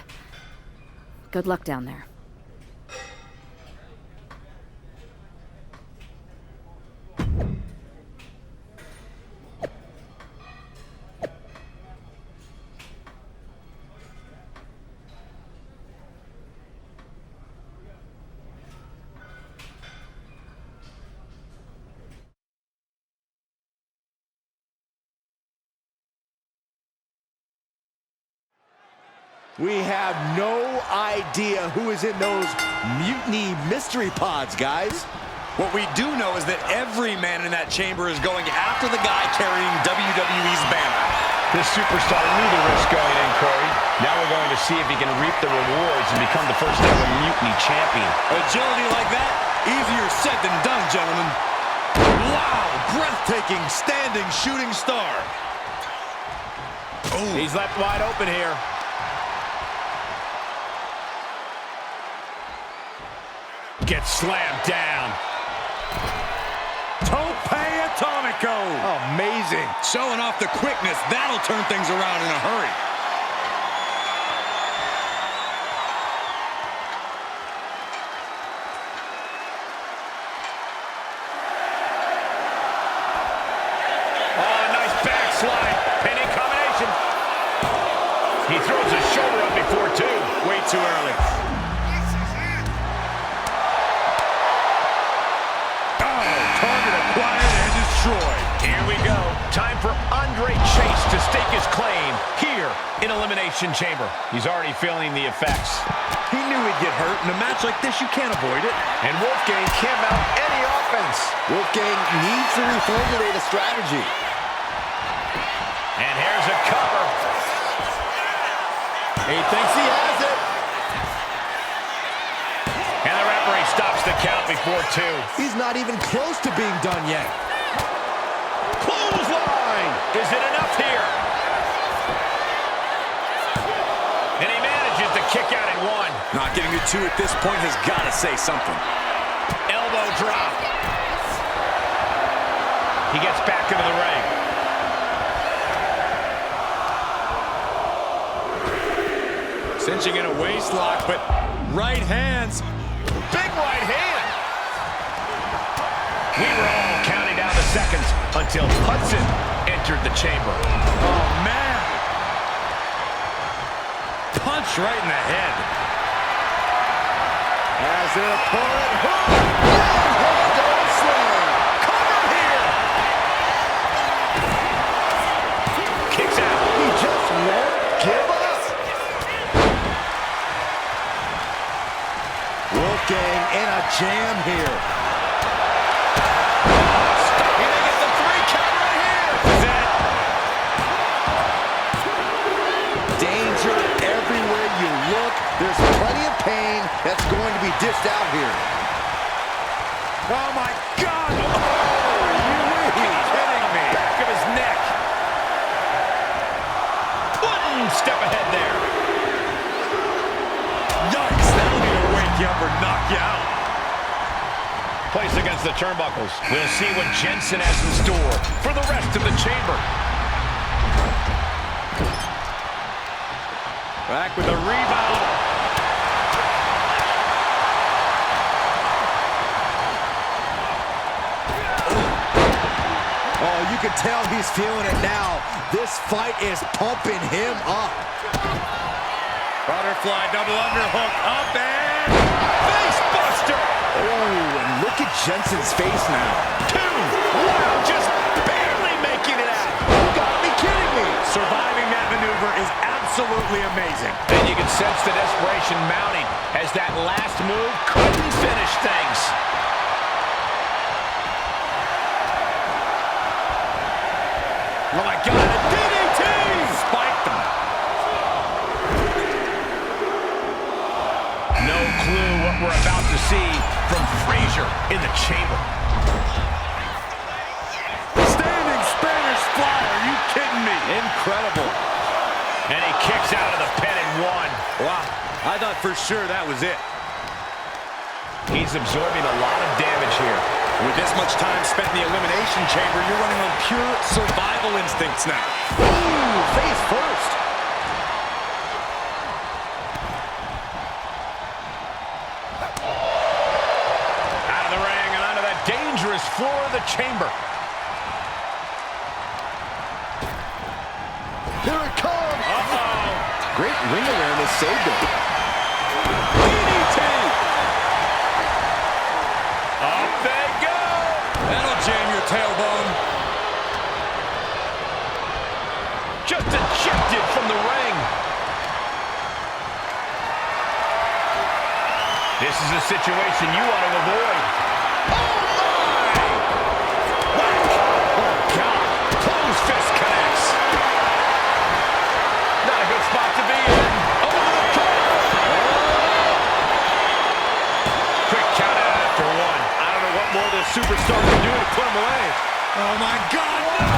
Good luck down there. We have no idea who is in those mutiny mystery pods, guys. What we do know is that every man in that chamber is going after the guy carrying WWE's banner. This superstar knew the risk going in, Corey. Now we're going to see if he can reap the rewards and become the first ever mutiny champion. Agility like that, easier said than done, gentlemen. Wow, breathtaking standing shooting star. Ooh. He's left wide open here. Gets slammed down. Tope Atomico. Amazing. Showing off the quickness. That'll turn things around in a hurry. Oh, nice backslide. Pinning combination. He throws his shoulder up before two. Way too early. Here we go. Time for Andre Chase to stake his claim here in Elimination Chamber. He's already feeling the effects. He knew he'd get hurt. In a match like this, you can't avoid it. And Wolfgang can't mount any offense. Wolfgang needs to reformulate a strategy. And here's a cover. He thinks he has it. And the referee stops the count before two. He's not even close to being done yet. Clothesline! Is it enough here? And he manages to kick out at one. Not getting to two at this point has got to say something. Elbow drop. He gets back into the ring. Cinching in a waist lock, but right hands. Big right hand. We were all counting down the seconds until Hudson entered the chamber. Oh, man. Punch right in the head. As an opponent, hook. Slam. Cover here. Kicks out. He just won't give us. Wolfgang in a jam here. There's plenty of pain that's going to be dished out here. Oh, my God! Oh, you're kidding me. Back of his neck. One step ahead there. Yikes, that'll either wake you up or knock you out. Placed against the turnbuckles. We'll see what Jensen has in store for the rest of the chamber. Back with a rebound. Oh, you can tell he's feeling it now. This fight is pumping him up. Butterfly double underhook up and face buster. Oh, and look at Jensen's face now. Two. Wow, just barely making it out. You gotta be kidding me. Surviving that maneuver is absolutely amazing. And you can sense the desperation mounting as that last move couldn't finish things. Oh my God, a DDT! Spiked him. No clue what we're about to see from Frazier in the chamber. Standing Spanish fly, are you kidding me? Incredible. And he kicks out of the pin in one. Wow, I thought for sure that was it. He's absorbing a lot of damage here. With this much time spent in the Elimination Chamber, you're running on pure survival instincts now. Ooh, face first. Out of the ring and onto that dangerous floor of the chamber. Here it comes. Uh-oh. Great ring awareness saved him. DDT! Up they go! That'll jam your tailbone. Just ejected from the ring. a situation you want to avoid. Oh, God. Close fist connects. Not a good spot to be in. Over the cover. Quick count out after one. I don't know what more this superstar can do to put him away. Oh, my God, no!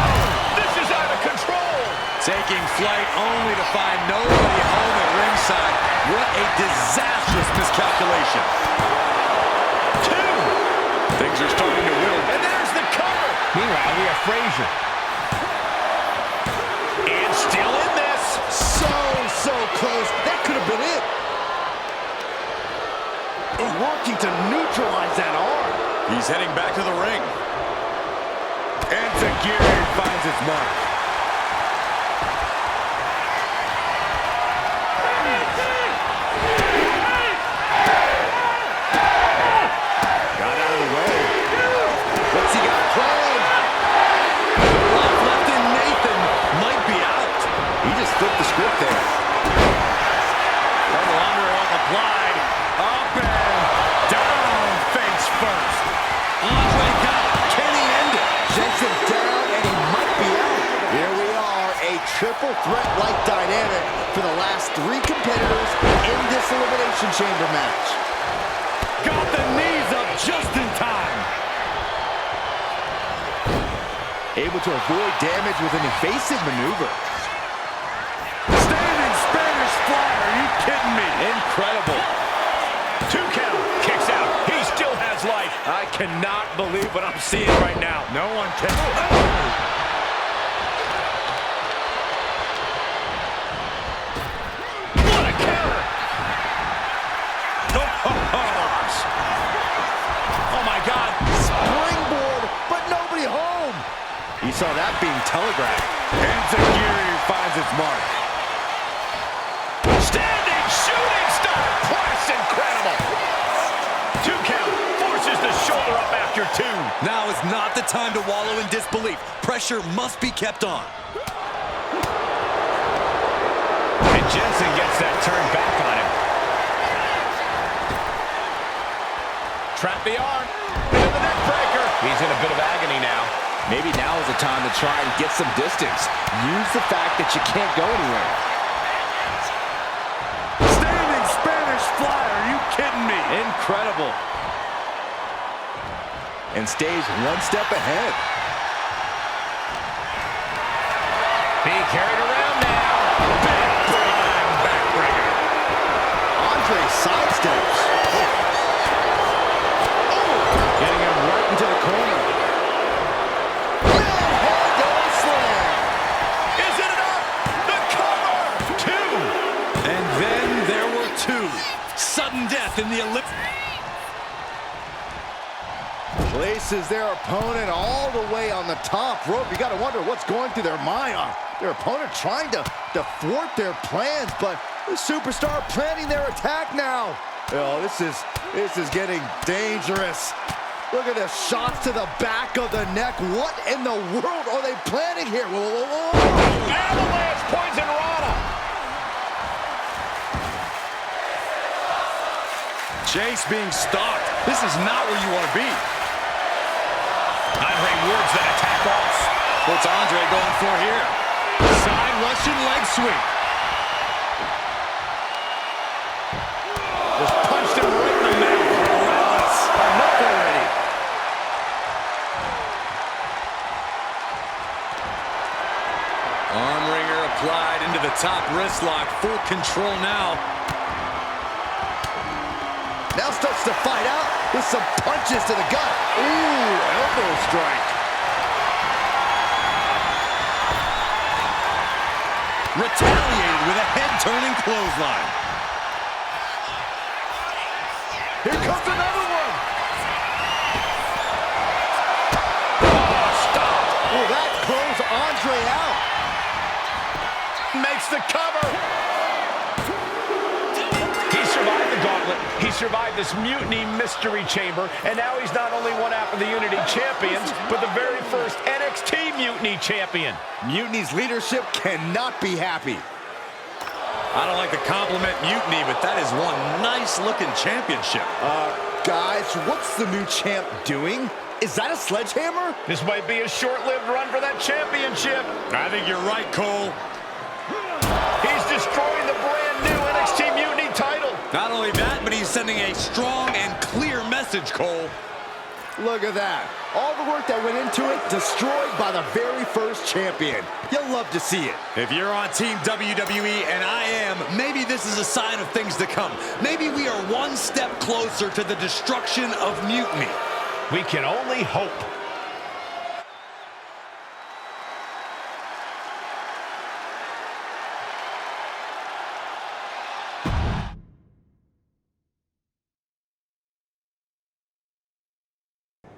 This is out of control. Taking flight only to find nobody home at ringside. What a disastrous miscalculation. 2. Things are starting to whittle. And there's the cover. Meanwhile, we have Frazier. And still in this. So close. That could have been it. And working to neutralize that arm. He's heading back to the ring. And Zagiri finds its mark. Got out of the way. What's he got planned? Left in Nathan might be out. He just flipped the script there. Double underhook applied. Up and down face first. Andre got it. Can he end it? Sends him down, and he might be out. Here we are, a triple threat-like dynamic for the last 3 competitors in this Elimination Chamber match. Got the knees up just in time. Able to avoid damage with an evasive maneuver. Standing Spanish fly. Are you kidding me? Incredible. 2 count. Kicks out. He still has life. I cannot believe what I'm seeing right now. No one can. What a counter. Oh, my God. Springboard, but nobody home. He saw that being telegraphed. And Zagiri finds its mark. Standing shooting star press. Incredible. 2 count. Forces the shoulder up after 2. Now is not the time to wallow in disbelief. Pressure must be kept on. And Jensen gets that turn back on him. Trap the arm. Into the neck breaker. He's in a bit of agony now. Maybe now is the time to try and get some distance. Use the fact that you can't go anywhere. Standing Spanish fly. Are you kidding me? Incredible. And stays 1 step ahead. Being carried around now. Big time backbreaker. Andre sidesteps. Getting him right into the corner. Is it enough? The cover. 2. And then there were 2. Sudden death in the Olympics. Places their opponent all the way on the top rope. You got to wonder what's going through their mind. Their opponent trying to thwart their plans, but the superstar planning their attack now. Oh, this is getting dangerous. Look at the shots to the back of the neck. What in the world are they planning here? Whoa, whoa, whoa. Avalanche poison Rana. Chase being stalked. This is not where you want to be. Andre wards that attack off. What's Andre going for here? Side Russian leg sweep. Just punched him right in the mouth. Relentless. Enough already. Arm wringer applied into the top wrist lock. Full control now. Now starts to fight out with some punches to the gut. Ooh, elbow strike. Retaliated with a head-turning clothesline. Here comes another one. Oh, stop. Will that close Andre out? Makes the cover. He survived the gauntlet. He survived this mutiny mystery chamber. And now he's not only one half of the Unity champions, but the very first NXT Mutiny champion. Mutiny's leadership cannot be happy. I don't like the compliment mutiny, but that is one nice-looking championship. Guys, what's the new champ doing? Is that a sledgehammer? This might be a short-lived run for that championship. I think you're right, Cole. He's destroying the brand new NXT Mutiny title. Not only that, but he's sending a strong and clear message, Cole. Look at that. All the work that went into it, destroyed by the very first champion. You'll love to see it. If you're on Team WWE, and I am, maybe this is a sign of things to come. Maybe we are one step closer to the destruction of Mutiny. We can only hope.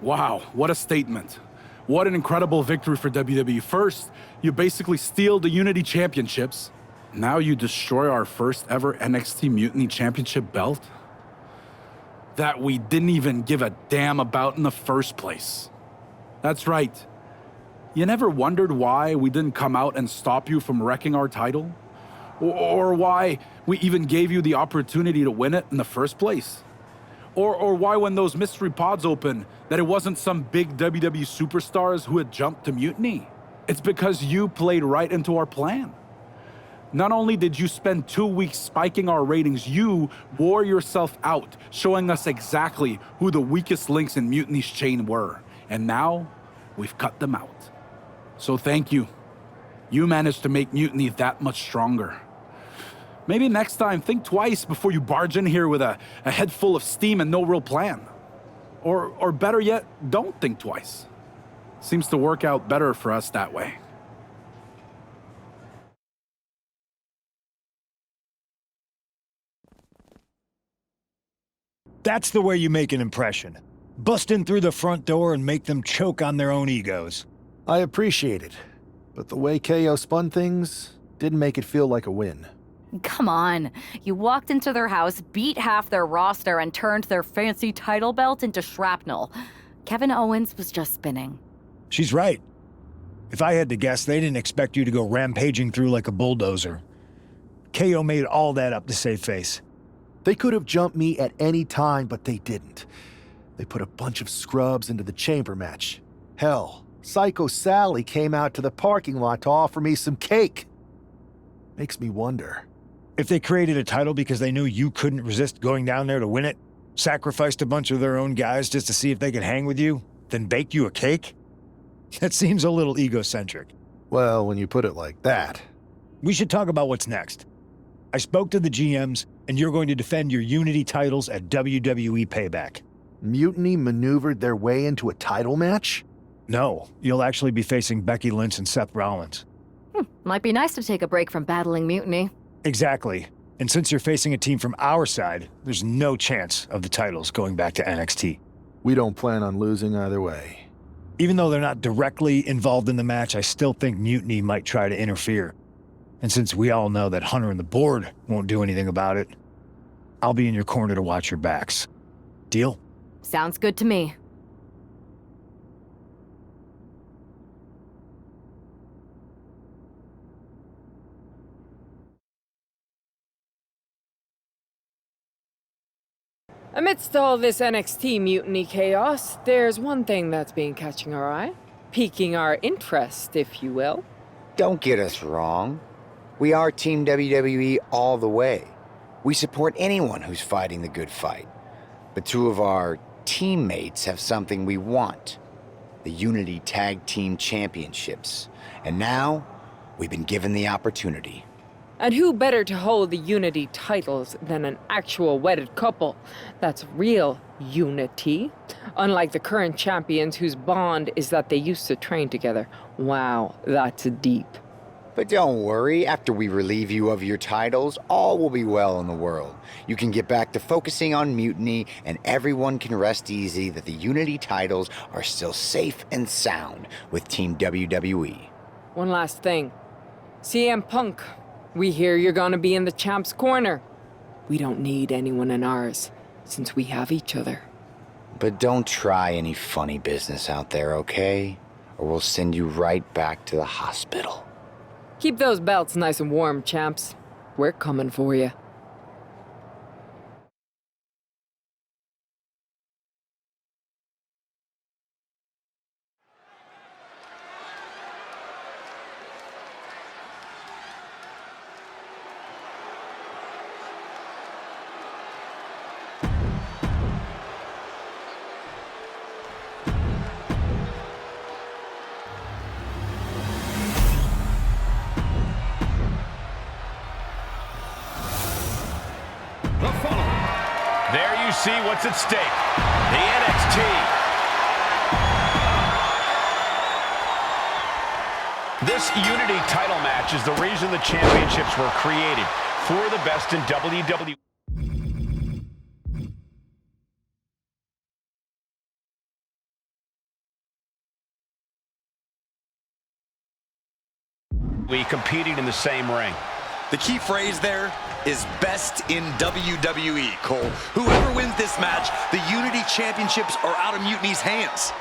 Wow, what a statement. What an incredible victory for WWE. First, you basically steal the Unity Championships. Now you destroy our first ever NXT Mutiny Championship belt that we didn't even give a damn about in the first place. That's right. You never wondered why we didn't come out and stop you from wrecking our title? Or why we even gave you the opportunity to win it in the first place? Or why when those mystery pods opened, that it wasn't some big WWE superstars who had jumped to Mutiny? It's because you played right into our plan. Not only did you spend 2 weeks spiking our ratings, you wore yourself out, showing us exactly who the weakest links in Mutiny's chain were. And now, we've cut them out. So thank you. You managed to make Mutiny that much stronger. Maybe next time, think twice before you barge in here with a head full of steam and no real plan. Or better yet, don't think twice. Seems to work out better for us that way. That's the way you make an impression. Bust in through the front door and make them choke on their own egos. I appreciate it, but the way KO spun things didn't make it feel like a win. Come on. You walked into their house, beat half their roster, and turned their fancy title belt into shrapnel. Kevin Owens was just spinning. She's right. If I had to guess, they didn't expect you to go rampaging through like a bulldozer. KO made all that up to save face. They could have jumped me at any time, but they didn't. They put a bunch of scrubs into the chamber match. Hell, Psycho Sally came out to the parking lot to offer me some cake. Makes me wonder. If they created a title because they knew you couldn't resist going down there to win it, sacrificed a bunch of their own guys just to see if they could hang with you, then bake you a cake? That seems a little egocentric. Well, when you put it like that. We should talk about what's next. I spoke to the GMs, and you're going to defend your Unity titles at WWE Payback. Mutiny maneuvered their way into a title match? No, you'll actually be facing Becky Lynch and Seth Rollins. Might be nice to take a break from battling Mutiny. Exactly. And since you're facing a team from our side, there's no chance of the titles going back to NXT. We don't plan on losing either way. Even though they're not directly involved in the match, I still think Mutiny might try to interfere. And since we all know that Hunter and the board won't do anything about it, I'll be in your corner to watch your backs. Deal? Sounds good to me. Amidst all this NXT mutiny chaos, there's one thing that's been catching our eye, piquing our interest, if you will. Don't get us wrong. We are Team WWE all the way. We support anyone who's fighting the good fight. But two of our teammates have something we want. The Unity Tag Team Championships. And now, we've been given the opportunity. And who better to hold the Unity titles than an actual wedded couple? That's real unity. Unlike the current champions whose bond is that they used to train together. Wow, that's deep. But don't worry, after we relieve you of your titles, all will be well in the world. You can get back to focusing on Mutiny, and everyone can rest easy that the Unity titles are still safe and sound with Team WWE. One last thing. CM Punk, we hear you're gonna be in the champ's corner. We don't need anyone in ours, since we have each other. But don't try any funny business out there, okay? Or we'll send you right back to the hospital. Keep those belts nice and warm, champs. We're coming for you. There you see what's at stake. The NXT. This Unity title match is the reason the championships were created, for the best in WWE. We competing in the same ring. The key phrase there is best in WWE, Cole. Whoever wins this match, the Unity Championships are out of Mutiny's hands.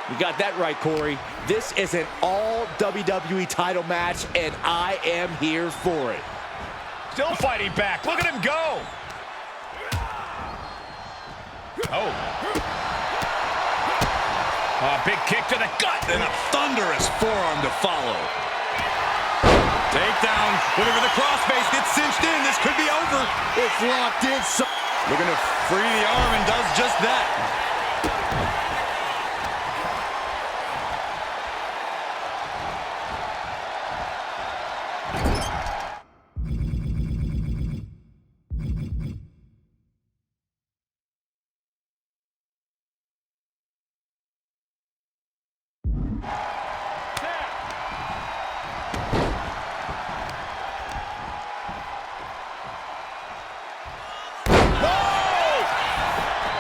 You got that right, Corey. This is an all WWE title match, and I am here for it. Still fighting back. Look at him go. Oh. A big kick to the gut and a thunderous forearm to follow. Takedown, looking for the crossface, gets cinched in, this could be over. It's locked in. Looking to free the arm and does just that.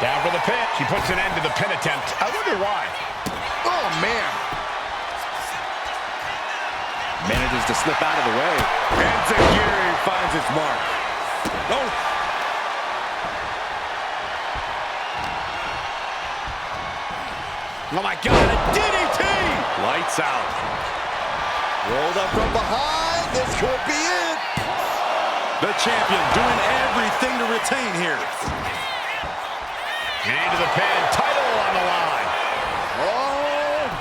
Down for the pin. She puts an end to the pin attempt. I wonder why. Oh, man. Manages to slip out of the way. Enziguri finds its mark. Oh. Oh, my God. A DDT. Lights out. Rolled up from behind. This could be it. The champion doing everything to retain here. Into the pin, title on the line. Oh!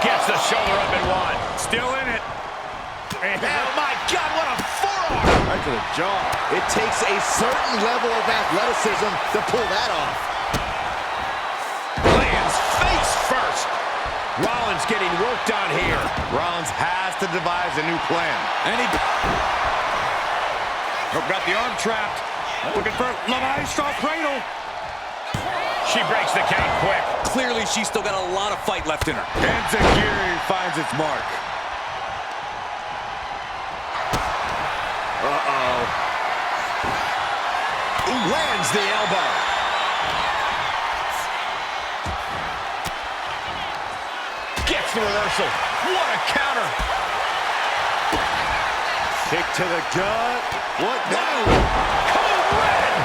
Gets the shoulder up and one. Still in it. And oh my God, what a forearm! Right to the jaw. It takes a certain level of athleticism to pull that off. Lands face first. Rollins getting worked on here. Rollins has to devise a new plan. And he got the arm trapped. Looking for La Maestro cradle. She breaks the count quick. Clearly, she's still got a lot of fight left in her. Enziguri finds its mark. Uh-oh. Lands the elbow. Gets the reversal. What a counter. Kick to the gut. What now? Code red.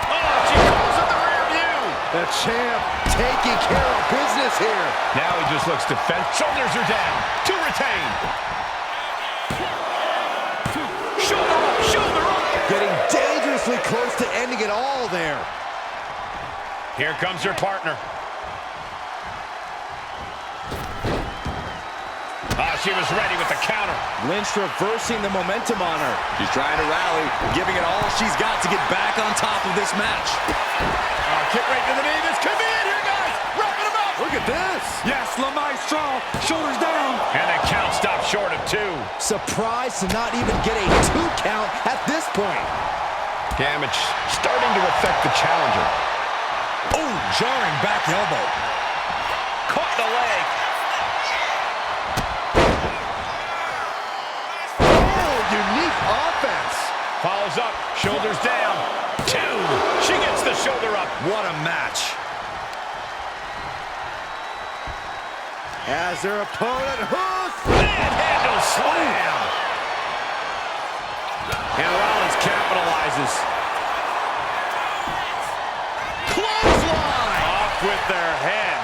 Oh, she calls in the rear view. The champ taking care of business here. Now he just looks defensive. Shoulders are down. To retain. Shoulder up, shoulder up. Getting dangerously close to ending it all there. Here comes her partner. She was ready with the counter. Lynch reversing the momentum on her. She's trying to rally, giving it all she's got to get back on top of this match. Kick right to the knee. This could be it here, guys. Wrapping him up. Look at this. Yes, La Maestro. Shoulders down. And the count stopped short of 2. Surprised to not even get a 2 count at this point. Damage starting to affect the challenger. Oh, jarring back elbow. Caught the leg. Unique offense. Follows up, shoulders down. 2. She gets the shoulder up. What a match. As their opponent hooks. Manhandle slam. And Rollins capitalizes. Clothesline. Off with their head.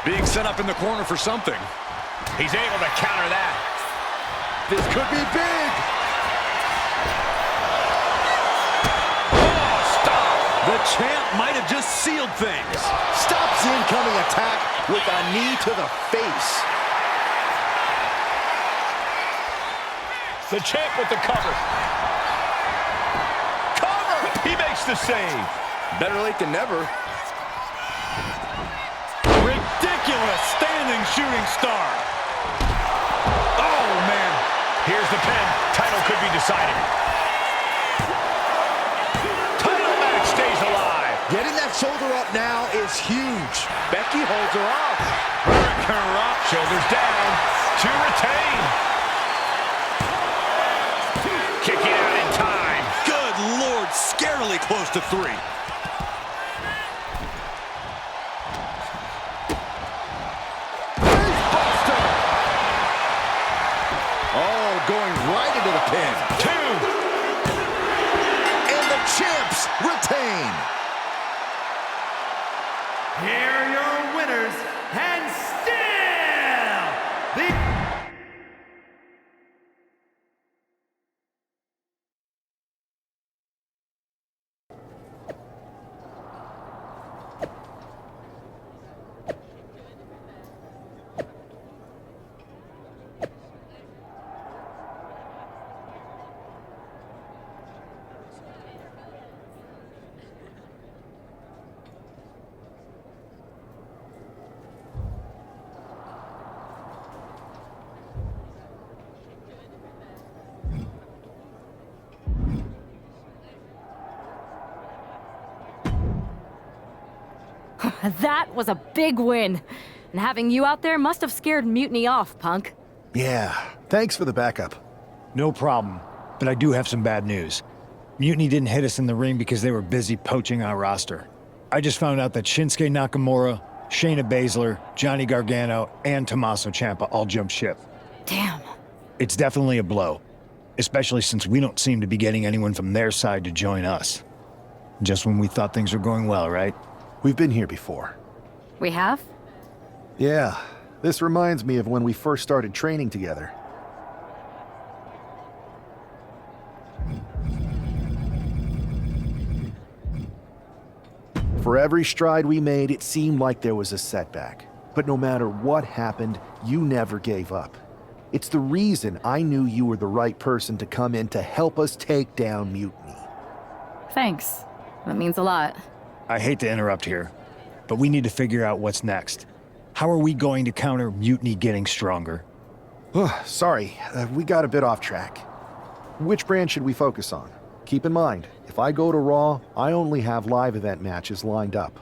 Being set up in the corner for something. He's able to counter that. This could be big. Oh, stop. The champ might have just sealed things. Stops the incoming attack with a knee to the face. The champ with the cover. Cover! He makes the save. Better late than never. Ridiculous standing shooting star. Oh, man. Here's the pin. Title could be decided. Title match stays alive. Getting that shoulder up now is huge. Becky holds her off. Hurricane Rock. Shoulders down to retain. Kicking out in time. Good Lord, scarily close to 3. Going right into the pin. 2. And the champs retain. Here are your winners, and still the... That was a big win. And having you out there must have scared Mutiny off, Punk. Yeah, thanks for the backup. No problem, but I do have some bad news. Mutiny didn't hit us in the ring because they were busy poaching our roster. I just found out that Shinsuke Nakamura, Shayna Baszler, Johnny Gargano, and Tommaso Ciampa all jumped ship. Damn. It's definitely a blow, especially since we don't seem to be getting anyone from their side to join us. Just when we thought things were going well, right? We've been here before. We have? Yeah, this reminds me of when we first started training together. For every stride we made, it seemed like there was a setback. But no matter what happened, you never gave up. It's the reason I knew you were the right person to come in to help us take down Mutiny. Thanks. That means a lot. I hate to interrupt here, but we need to figure out what's next. How are we going to counter Mutiny getting stronger? Sorry, we got a bit off track. Which brand should we focus on? Keep in mind, if I go to Raw, I only have live event matches lined up.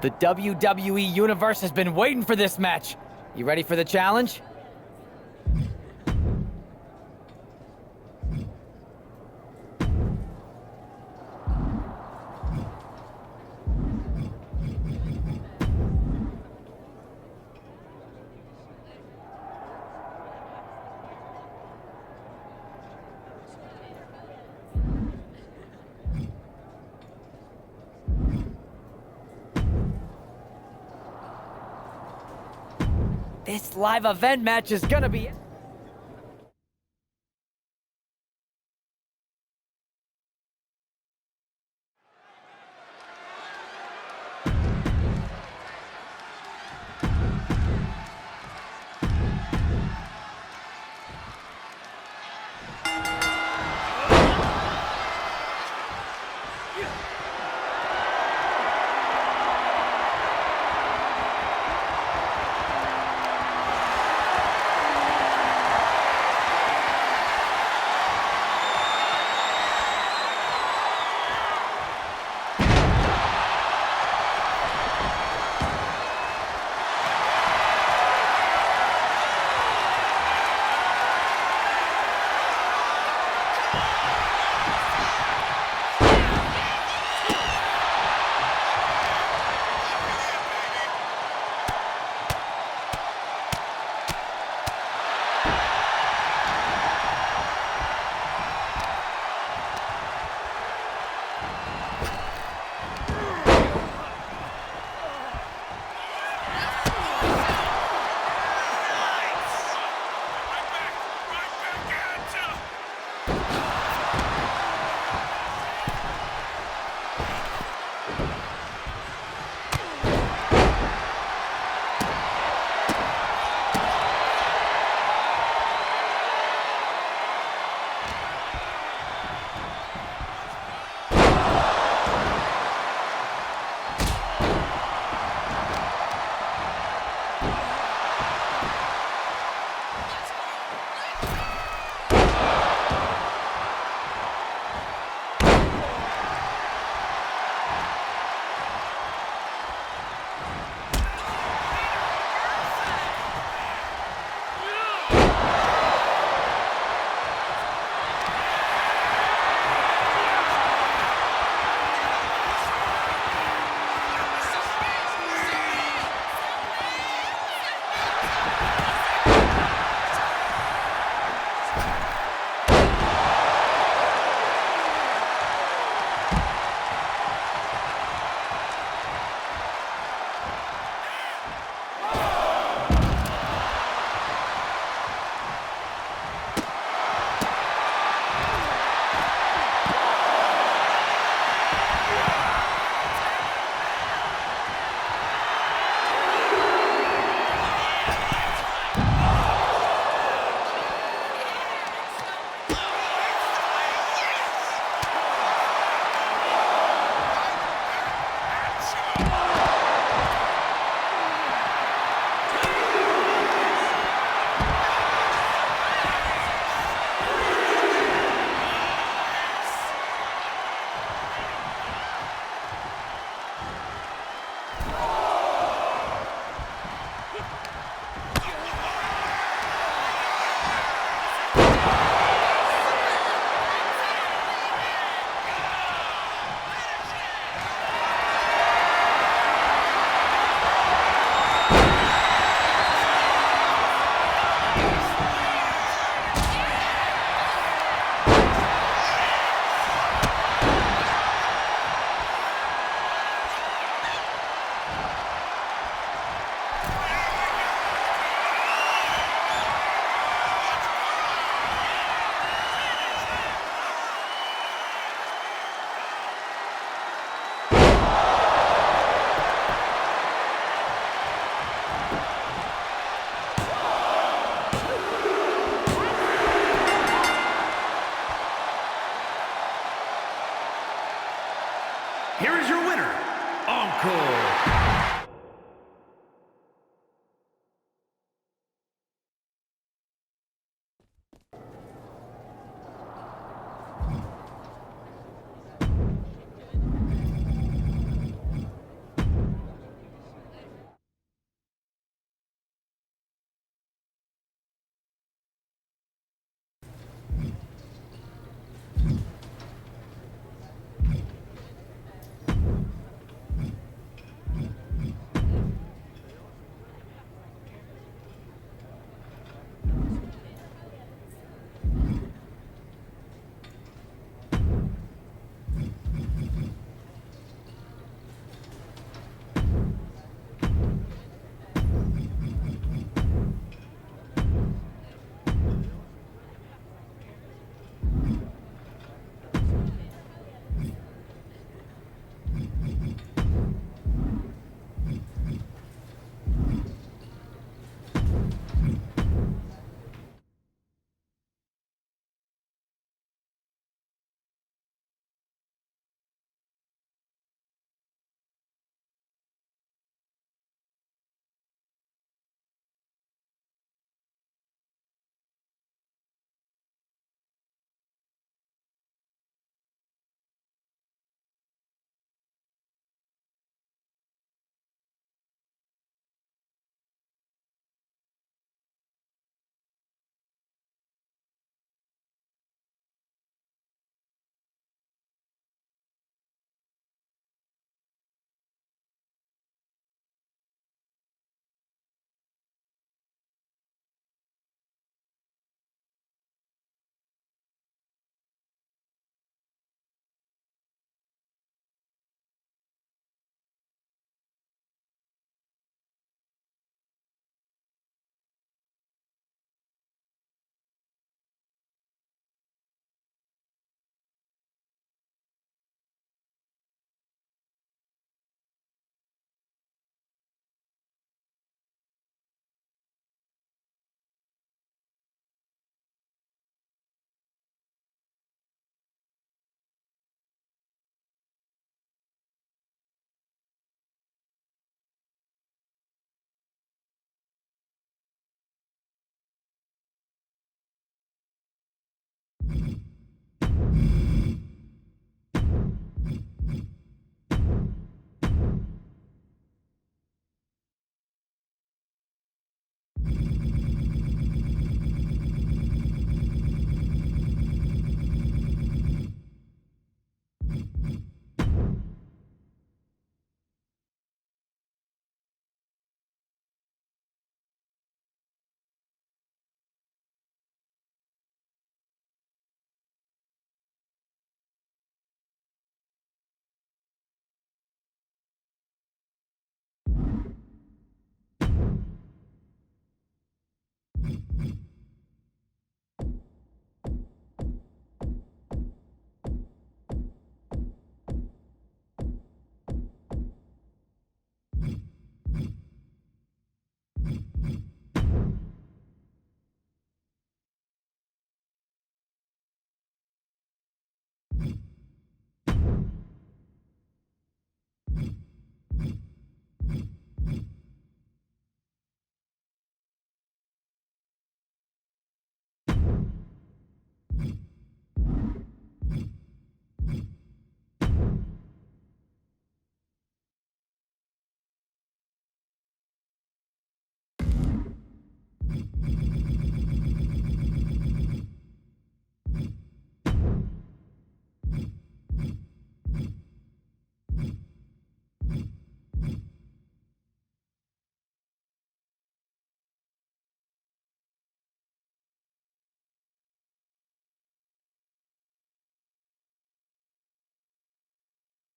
The WWE Universe has been waiting for this match. You ready for the challenge? This live event match is gonna be...